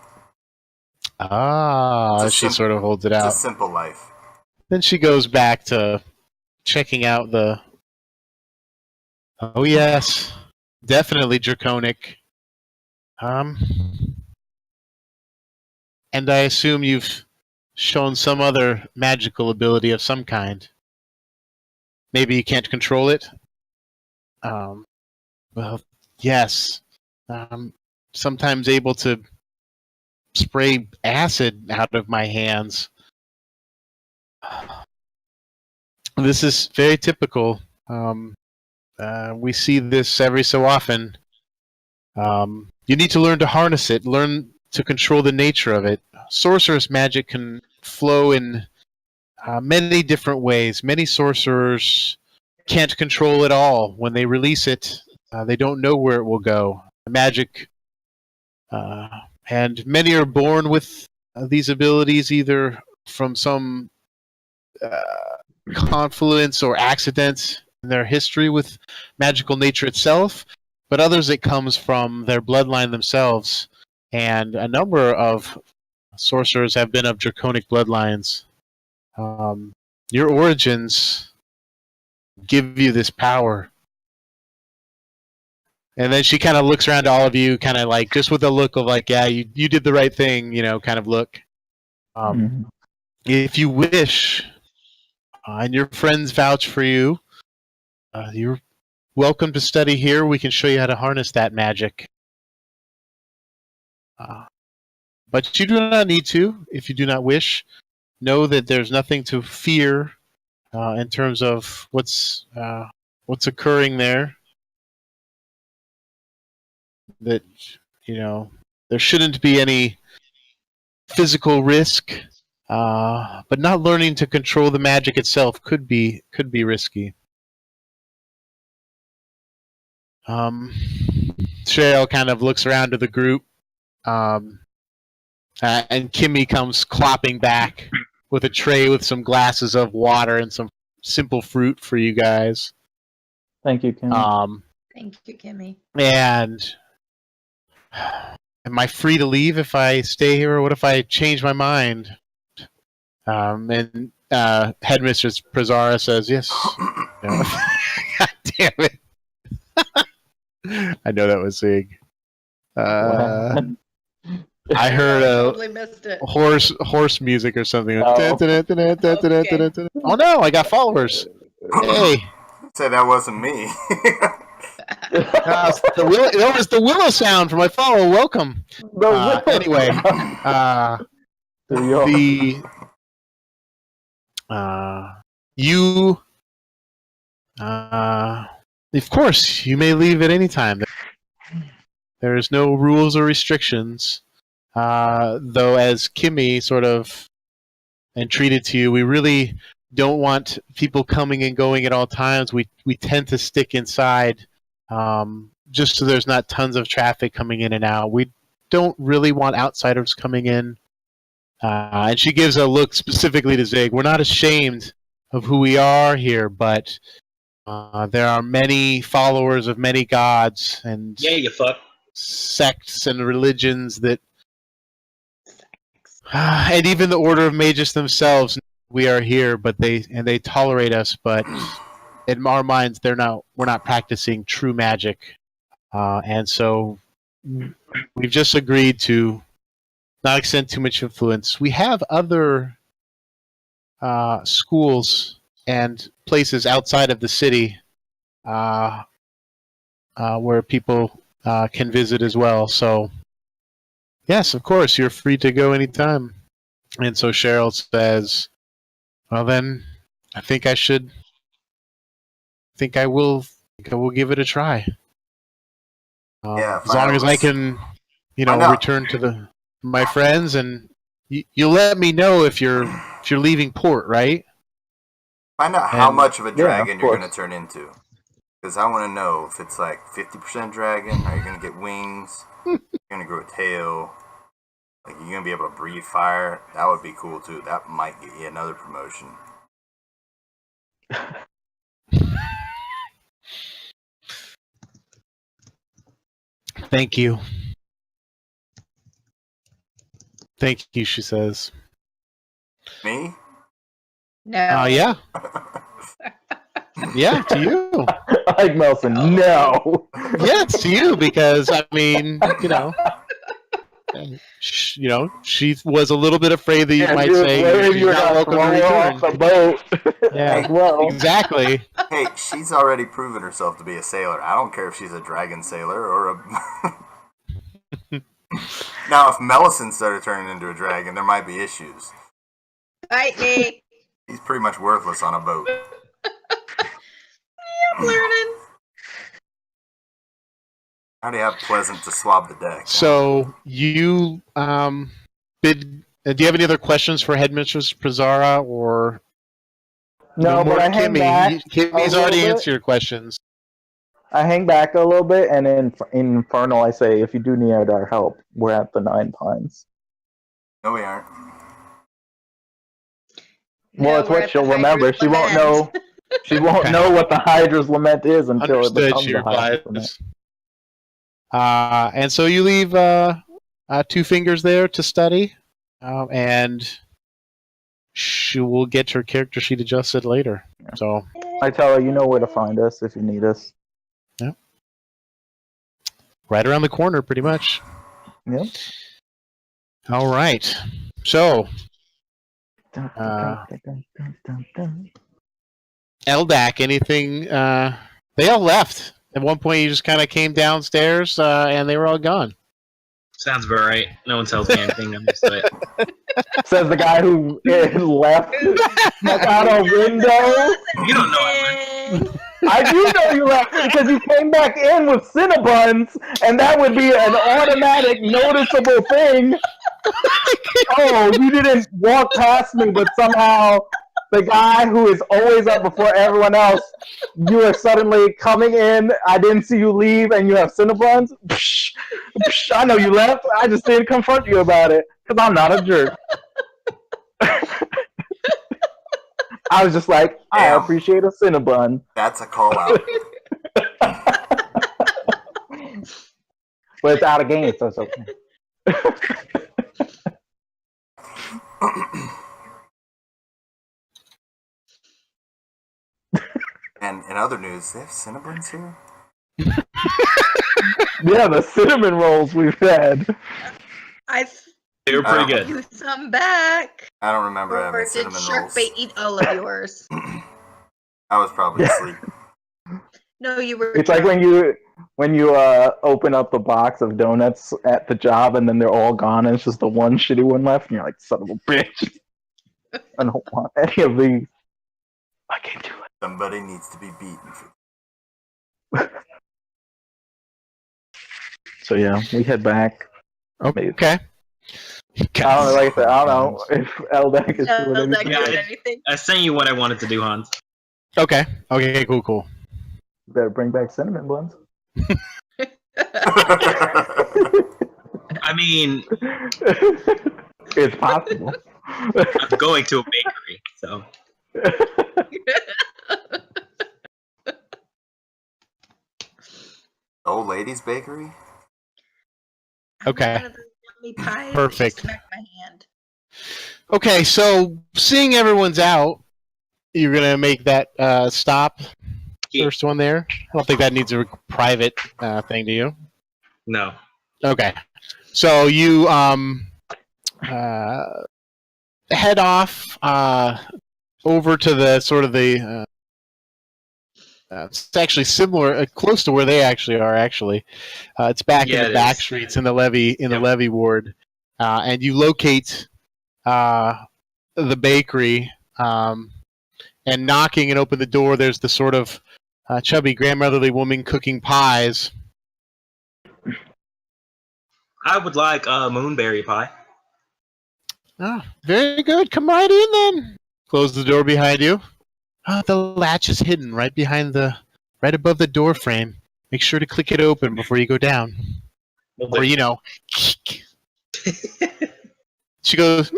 Ah, It's a she simple- sort of holds it It's a out. simple life. Then she goes back to checking out the. Oh yes, definitely draconic. And I assume you've shown some other magical ability of some kind. Maybe you can't control it. Well, yes. Sometimes able to spray acid out of my hands. This is very typical. We see this every so often. You need to learn to harness it, learn to control the nature of it. Sorcerous magic can flow in many different ways. Many sorcerers can't control it all. When they release it, they don't know where it will go. Magic, and many are born with these abilities either from some confluence or accident in their history with magical nature itself, but others it comes from their bloodline themselves. And a number of sorcerers have been of draconic bloodlines. Your origins give you this power. And then she kind of looks around to all of you, kind of like, just with a look of like, yeah, you did the right thing, kind of look. If you wish, and your friends vouch for you, you're welcome to study here. We can show you how to harness that magic. But you do not need to, if you do not wish. Know that there's nothing to fear in terms of what's occurring there. That there shouldn't be any physical risk, but not learning to control the magic itself could be risky. Cheryl kind of looks around to the group, and Kimmy comes clopping back with a tray with some glasses of water and some simple fruit for you guys. Thank you, Kim. Thank you, Kimmy. And am I free to leave if I stay here, or what if I change my mind? And Headmistress Prazara says, yes. God damn it. I know that was Zig. I heard Totally missed it. horse music or something. Oh. Okay. Oh no, I got followers. Hey. Say that wasn't me. That was the willow sound for my follow. Welcome. Anyway, you, of course, you may leave at any time. There is no rules or restrictions. Though, as Kimmy sort of entreated to you, we really don't want people coming and going at all times. We tend to stick inside, just so there's not tons of traffic coming in and out. We don't really want outsiders coming in. And she gives a look specifically to Zig. We're not ashamed of who we are here, but there are many followers of many gods and Yeah, you fuck. sects and religions that, and even the Order of Magus themselves. We are here, but they tolerate us. But in our minds, we're not practicing true magic, and so we've just agreed to not extend too much influence. We have other schools and places outside of the city where people can visit as well. So, yes, of course, you're free to go anytime. And so Cheryl says, well, then I think I will give it a try. Yeah, as long as I can, return to my friends, and you'll let me know if you're leaving port, right? Find out how And- much of a dragon of you're going to course. turn into. Because I want to know if it's like 50% dragon, are you going to get wings? You're going to grow a tail? Like, you're going to be able to breathe fire? That would be cool, too. That might get you another promotion. Thank you. Thank you, she says. Me? No. Yeah. Yeah, to you. Like Melson, no. Yeah, it's to you because I mean, she was a little bit afraid that you might say she's you're not welcome to throw her return. off the boat. Yeah, As well. exactly. Hey, she's already proven herself to be a sailor. I don't care if she's a dragon sailor or a... Now, if Melisson started turning into a dragon, there might be issues. Bite me. He's pretty much worthless on a boat. I'm learning. How do you have Pleasant to swab the deck? So you bid. Do you have any other questions for Headmistress Prizara or No, more but I to hang Kimmy? back. Kimmy's a already little bit. answered your questions. I hang back a little bit, and in Infernal, I say, if you do need our help, we're at the 9 Pines. No, we aren't. Well, No, it's we're what at she'll the remember. Hydra's She won't Lament. know. She won't Okay. know what the Hydra's Lament is until it Understood, becomes she the Hydra's Lament. replies. And so you leave 2 fingers there to study, and she will get her character sheet adjusted later. So I tell her, you know where to find us if you need us. right around the corner, pretty much. Yep. All right. So Dun, dun, dun, dun, dun, dun. LDAC, anything? They all left. At one point, you just kind of came downstairs, and they were all gone. Sounds about right. No one tells me anything. I'm just like, Says the guy who left snuck out a window. you don't know I I do know you left because you came back in with Cinnabons, and that would be an automatic noticeable thing. Oh, you didn't walk past me, but somehow the guy who is always up before everyone else, you are suddenly coming in. I didn't see you leave, and you have Cinnabons. Psh, psh, I know you left. I just didn't confront you about it because I'm not a jerk. I was just like, I Damn. appreciate a Cinnabon. That's a call out. But it's out of game, so it's okay. And in other news, they have Cinnabons here? Yeah, the cinnamon rolls we've had. they were pretty good. You some back. I don't remember Or having did cinnamon Shark rolls. Bait eat all of yours? I was probably Yeah. asleep. No, you were. It's like when you open up the box of donuts at the job and then they're all gone and it's just the one shitty one left and you're like, son of a bitch. I don't want any of these. I can't do it. Somebody needs to be beaten. So yeah, we head back. Okay. I don't know, like I said, I don't know if Eldak is doing Eldak anything. doing Yeah, anything. I sent you what I wanted to do, Hans. Okay. Okay. Cool. Better bring back cinnamon buns. I I mean, It's possible. I'm going to a bakery, so Old Lady's Bakery? I Okay. want one of those yummy pies that Perfect. just smacked my hand. Okay, so seeing everyone's out, you're gonna make that stop. Yeah. First one there. I don't think that needs a private thing, do you? no. Okay. So you head off over to the sort of the. It's actually similar, close to where they actually are. Actually, it's back in Yeah, the it back is. streets in the levee Yep. levee ward, and you locate the bakery. And knocking and open the door, there's the sort of chubby grandmotherly woman cooking pies. I would like a moonberry pie. Ah, very good. Come right in then. Close the door behind you. The latch is hidden right above the door frame. Make sure to click it open before you go down. Or, she goes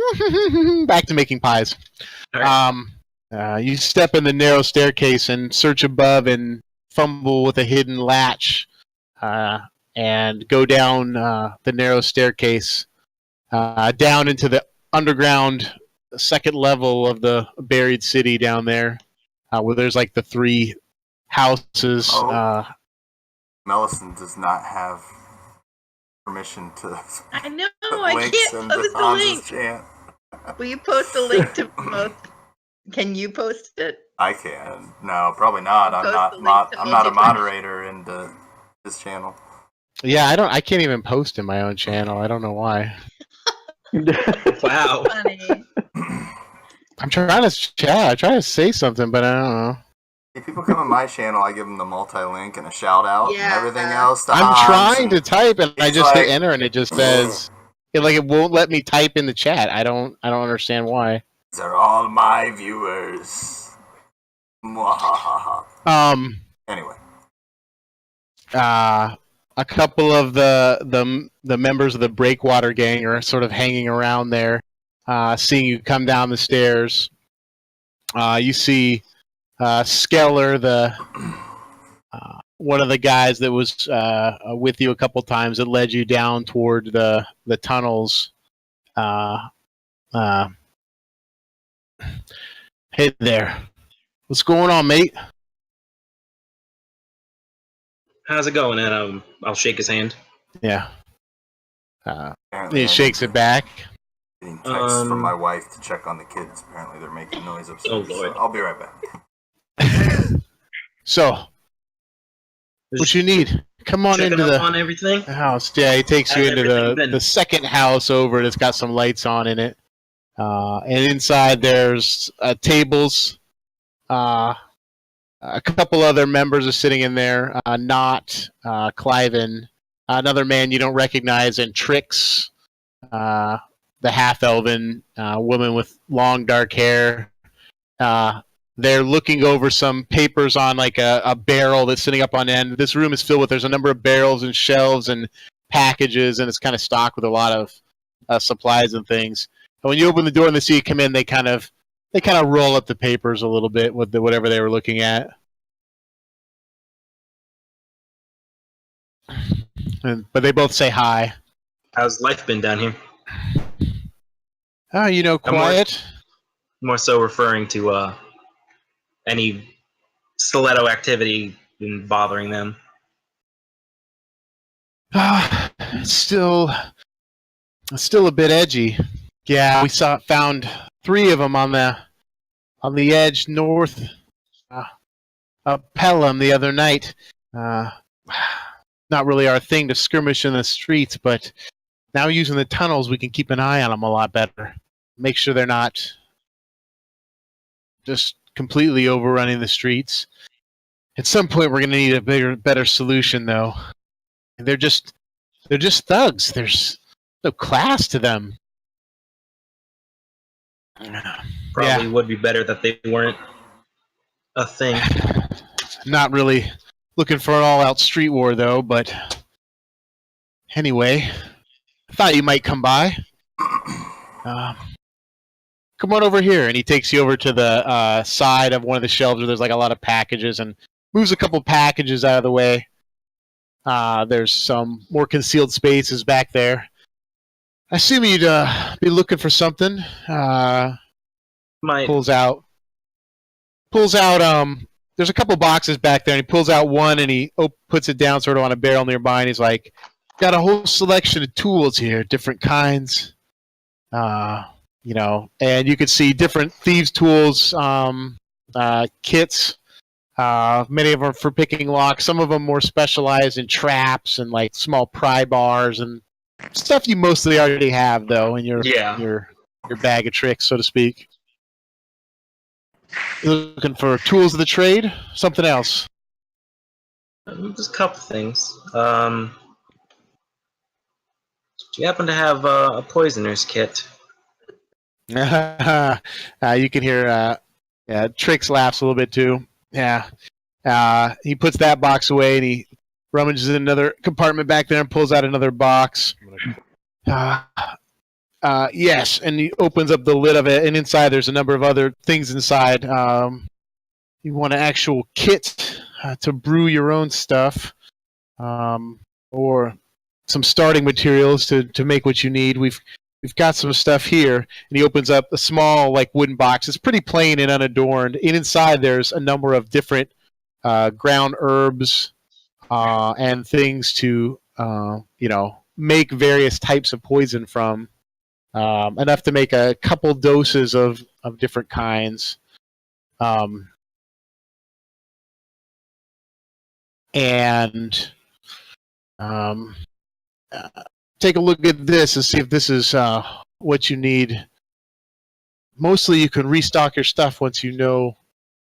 back to making pies. All right. You step in the narrow staircase and search above and fumble with a hidden latch and go down the narrow staircase down into the underground second level of the buried city down there where there's like the three houses. Oh. Mellison does not have permission to I know, put I links can't in post the Hans's link. chant. Will you post the link to both? Can you post it? I can. No, probably not. I'm Post not. the link to I'm not a multiplayer. moderator in this channel. Yeah, I can't even post in my own channel. I don't know why. Wow. Funny. I'm trying to chat. I try to say something, but I don't know. If people come on my channel, I give them the multi-link and a shout-out and Yeah. everything else. To I'm Hans, trying and to type and I it's just hit like- enter and it just says it won't let me type in the chat. I don't understand why. These are all my viewers. Mwahaha. Anyway, A couple of the members of the Breakwater gang are sort of hanging around there, seeing you come down the stairs. You see Skeller, the one of the guys that was with you a couple times that led you down toward the tunnels. Hey there, what's going on, mate? How's it going? And I'll shake his hand. Yeah. apparently He I shakes need it back. Getting texts from my wife to check on the kids. Apparently they're making noise upstairs. Oh, Lord. So I'll be right back. So, what you need? Come on Checking into up the on everything. house. Yeah, he takes you How's into everything been? the second house over that's got some lights on in it. And inside there's tables. A couple other members are sitting in there. Not Cliven. Another man you don't recognize, and Trix, the half-elven woman with long dark hair. They're looking over some papers on like a barrel that's sitting up on end. This room is filled with, there's a number of barrels and shelves and packages, and it's kind of stocked with a lot of supplies and things. And when you open the door and they see you come in, they kind of roll up the papers a little bit with whatever they were looking at. But they both say hi. How's life been down here? Oh, I'm more- quiet. More so referring to any stiletto activity and bothering them. Still a bit edgy. Yeah, we found 3 of them on the edge north of Pelham the other night. Not really our thing to skirmish in the streets, but now using the tunnels, we can keep an eye on them a lot better. Make sure they're not just completely overrunning the streets. At some point, we're going to need a better solution, though. They're just thugs. There's no class to them. Probably would be better that they weren't a thing. Not really looking for an all-out street war, though, but anyway, thought you might come by. Come on over here. And he takes you over to the side of one of the shelves where there's like a lot of packages and moves a couple packages out of the way. There's some more concealed spaces back there. I assume you'd be looking for something. Pulls out. There's a couple boxes back there, and he pulls out one, and he puts it down sort of on a barrel nearby, and he's like, got a whole selection of tools here, different kinds. You know, and you can see different thieves' tools, kits. Many of them for picking locks. Some of them more specialized in traps and like small pry bars and stuff you mostly already have, though, in your bag of tricks, so to speak. You're looking for tools of the trade? Something else? Just a couple things. Do you happen to have a poisoner's kit? You can hear Trix laughs a little bit too. Yeah. He puts that box away and he rummages in another compartment back there and pulls out another box. Yes, and he opens up the lid of it, and inside there's a number of other things inside. You want an actual kit to brew your own stuff, or some starting materials to make what you need. We've got some stuff here, and he opens up a small like wooden box. It's pretty plain and unadorned. And inside there's a number of different ground herbs and things to make various types of poison from. Enough to make a couple doses of different kinds. Take a look at this and see if this is what you need. Mostly you can restock your stuff once you know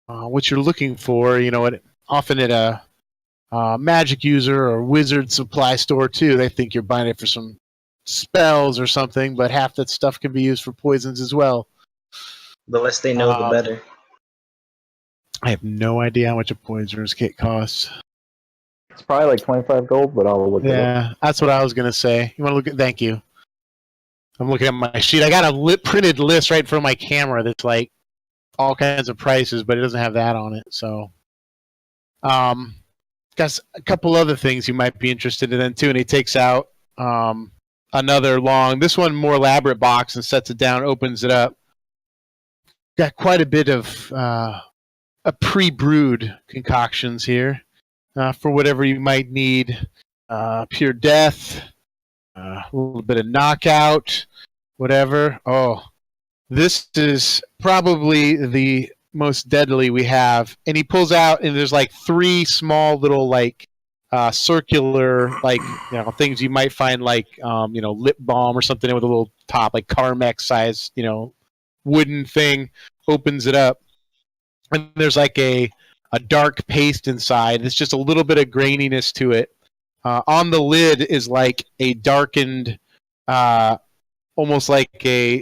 what you're looking for. You know, often at a magic user or wizard supply store too, they think you're buying it for some spells or something, but half that stuff can be used for poisons as well. The less they know, the better. I have no idea how much a poisoner's kit costs. It's probably like 25 gold, but I'll look at it. Yeah, that's what I was going to say. You want to look at... Thank you. I'm looking at my sheet. I got a printed list right from my camera that's like all kinds of prices, but it doesn't have that on it. So, got a couple other things you might be interested in too. And he takes out another long, this one more elaborate box and sets it down, opens it up. Got quite a bit of a pre-brewed concoctions here for whatever you might need. Pure death, a little bit of knockout, whatever. Oh, this is probably the most deadly we have. And he pulls out, and there's like 3 small little like circular like things you might find like lip balm or something with a little top, like Carmex size wooden thing. Opens it up, and there's like a dark paste inside. It's just a little bit of graininess to it. On the lid is like a darkened, almost like a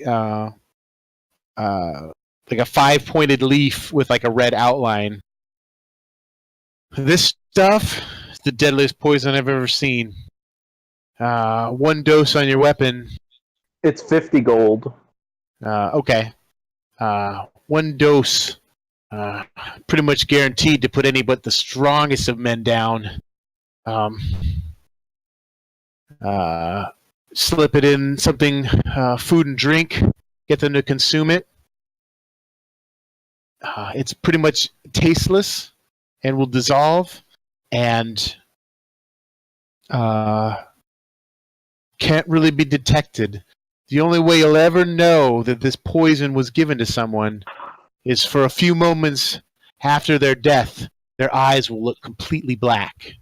5-pointed leaf with like a red outline. This stuff is the deadliest poison I've ever seen. 1 dose on your weapon. It's 50 gold. Okay. 1 dose. Pretty much guaranteed to put any but the strongest of men down. Slip it in something, food and drink. Get them to consume it. It's pretty much tasteless and will dissolve, and can't really be detected. The only way you'll ever know that this poison was given to someone is for a few moments after their death, their eyes will look completely black.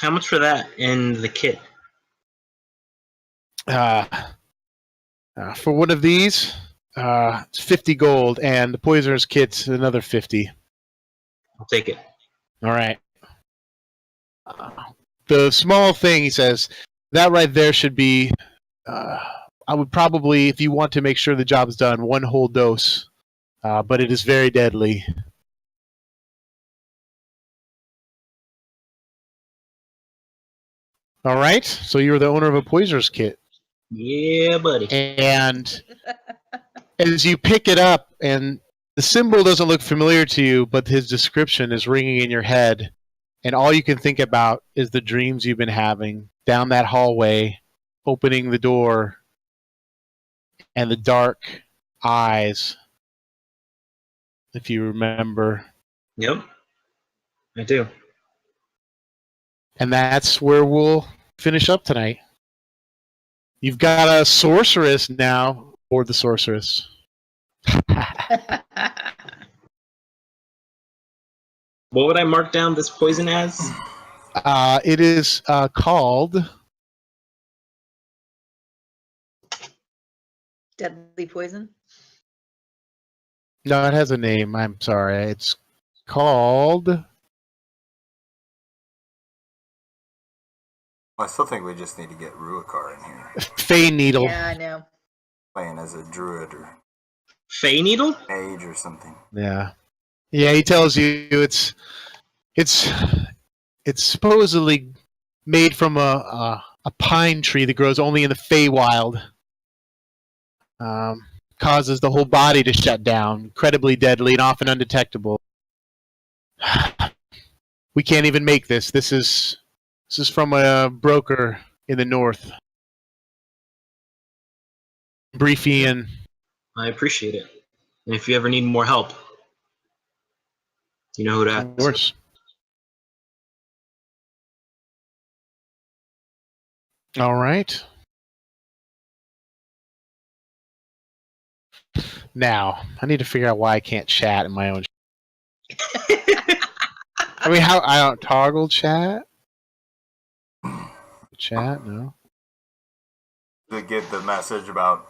How much for that in the kit? For one of these, it's 50 gold, and the poisoner's kit's another 50. I'll take it. All right. The small thing, he says, that right there should be... I would probably, if you want to make sure the job's done, 1 whole dose. But it is very deadly. All right. So you were the owner of a poisoner's kit. Yeah, buddy. And as you pick it up, and the symbol doesn't look familiar to you, but his description is ringing in your head. And all you can think about is the dreams you've been having down that hallway, opening the door, and the dark eyes, if you remember. Yep, I do. And that's where we'll finish up tonight. You've got a sorceress now, or the sorceress. What would I mark down this poison as? It is called... Deadly poison. No, it has a name. I'm sorry. It's called... I still think we just need to get Ruakar in here, Fey Needle. Yeah, I know. playing as a druid or Fey Needle? mage or something. Yeah. Yeah, he tells you it's supposedly made from a pine tree that grows only in the Feywild. Causes the whole body to shut down, incredibly deadly and often undetectable. We can't even make this. This is from a broker in the north. Briefian. I appreciate it. And if you ever need more help, you know who to ask. Of course. All right. Now, I need to figure out why I can't chat in my own. I mean, how I don't toggle chat? Chat? No. To get the message about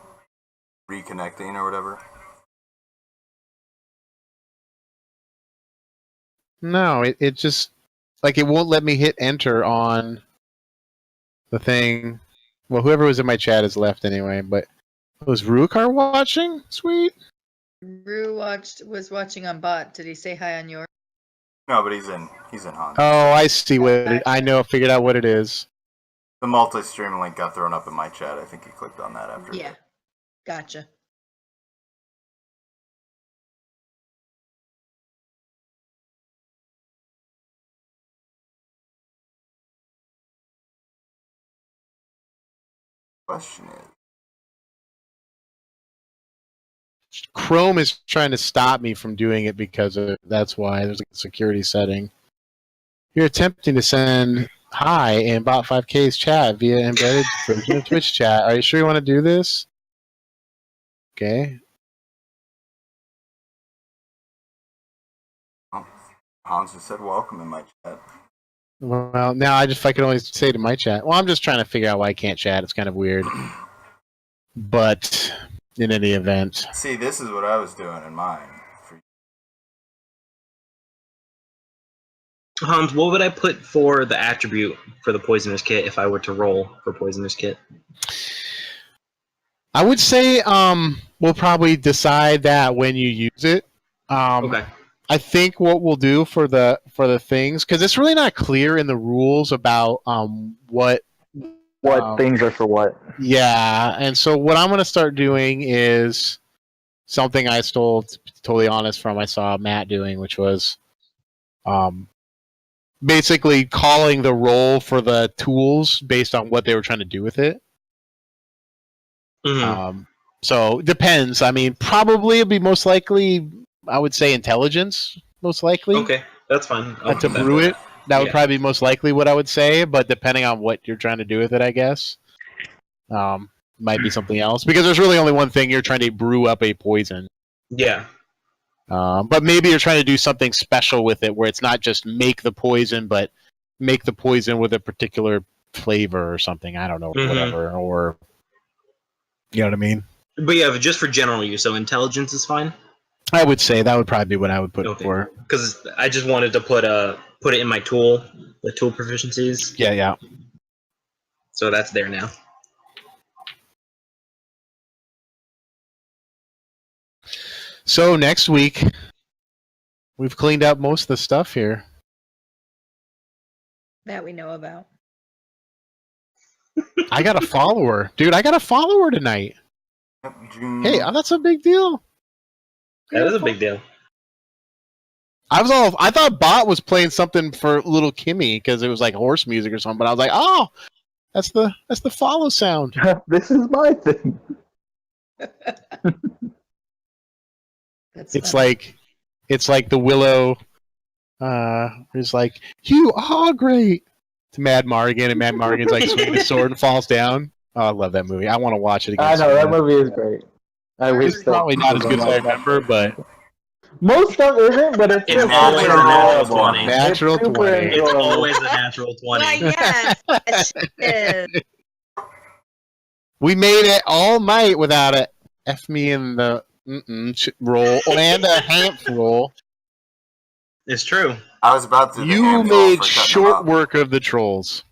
reconnecting or whatever. No, it just like it won't let me hit enter on the thing. Well, whoever was in my chat has left anyway, but was Ruakar watching? Sweet. Rue was watching on bot. Did he say hi on yours? No, but he's in Hans. Oh, I see what it, I know. Figured out what it is. The multi-stream link got thrown up in my chat. I think he clicked on that after. Yeah. Gotcha. Question is, Chrome is trying to stop me from doing it because of that's why there's a security setting. You're attempting to send hi in bot 5K's chat via embedded version of Twitch chat. Are you sure you want to do this? Okay. Hans just said welcome in my chat. Well, now if I can only say to my chat. Well, I'm just trying to figure out why I can't chat. It's kind of weird. But in any event. See, this is what I was doing in mine. Hans, what would I put for the attribute for the poisoner's kit if I were to roll for poisoner's kit? I would say we'll probably decide that when you use it. Okay. I think what we'll do for the things, because it's really not clear in the rules about what things are for what. Yeah, and so what I'm going to start doing is something I stole, to be totally honest, from I saw Matt doing, which was basically calling the roll for the tools based on what they were trying to do with it. Mm-hmm. So depends. I mean, probably it'd be most likely, I would say intelligence, most likely. Okay, that's fine. To brew it. That would probably be most likely what I would say, but depending on what you're trying to do with it, I guess. Might be something else. Because there's really only one thing, you're trying to brew up a poison. Yeah. But maybe you're trying to do something special with it, where it's not just make the poison, but make the poison with a particular flavor or something. I don't know, whatever. Or, you know what I mean? But yeah, just for general use, so intelligence is fine? I would say that would probably be what I would put it for. Because I just wanted to put it in my tool, the tool proficiencies. Yeah. So that's there now. So next week, we've cleaned up most of the stuff here That we know about. I got a follower, dude. I got a follower tonight. Yep, June. Hey, that's a big deal. That is a big deal. I thought Bot was playing something for little Kimmy because it was like horse music or something. But I was like, oh, that's the follow sound. This is my thing. That's It's funny. like the Willow. Is like you are great to Mad Mardigan, and Mad Mardigan's like swinging his sword and falls down. Oh, I love that movie. I want to watch it again. I know so that bad. movie is great. I wish It's probably not as good as I remember, but most stuff isn't, but it's It's still always super a natural enjoyable. 20. Natural It's super 20. It's enjoyable. always a natural 20. Why, yes, it is. we made it all night without a F me in the roll and a hamp roll. It's true. I was about to. do the You hand roll made for cutting them short up. work of the trolls.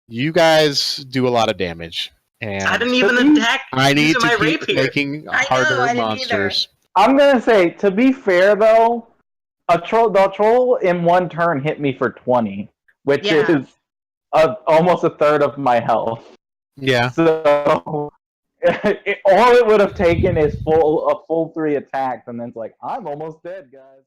You guys do a lot of damage, and I didn't even attack. I need using my to keep rapier. making I know, harder I didn't monsters. I'm gonna say, to be fair though, the troll in one turn hit me for 20, which Yeah. is almost a third of my health. Yeah, So all it would have taken is a full 3 attacks, and then it's like I'm almost dead, guys.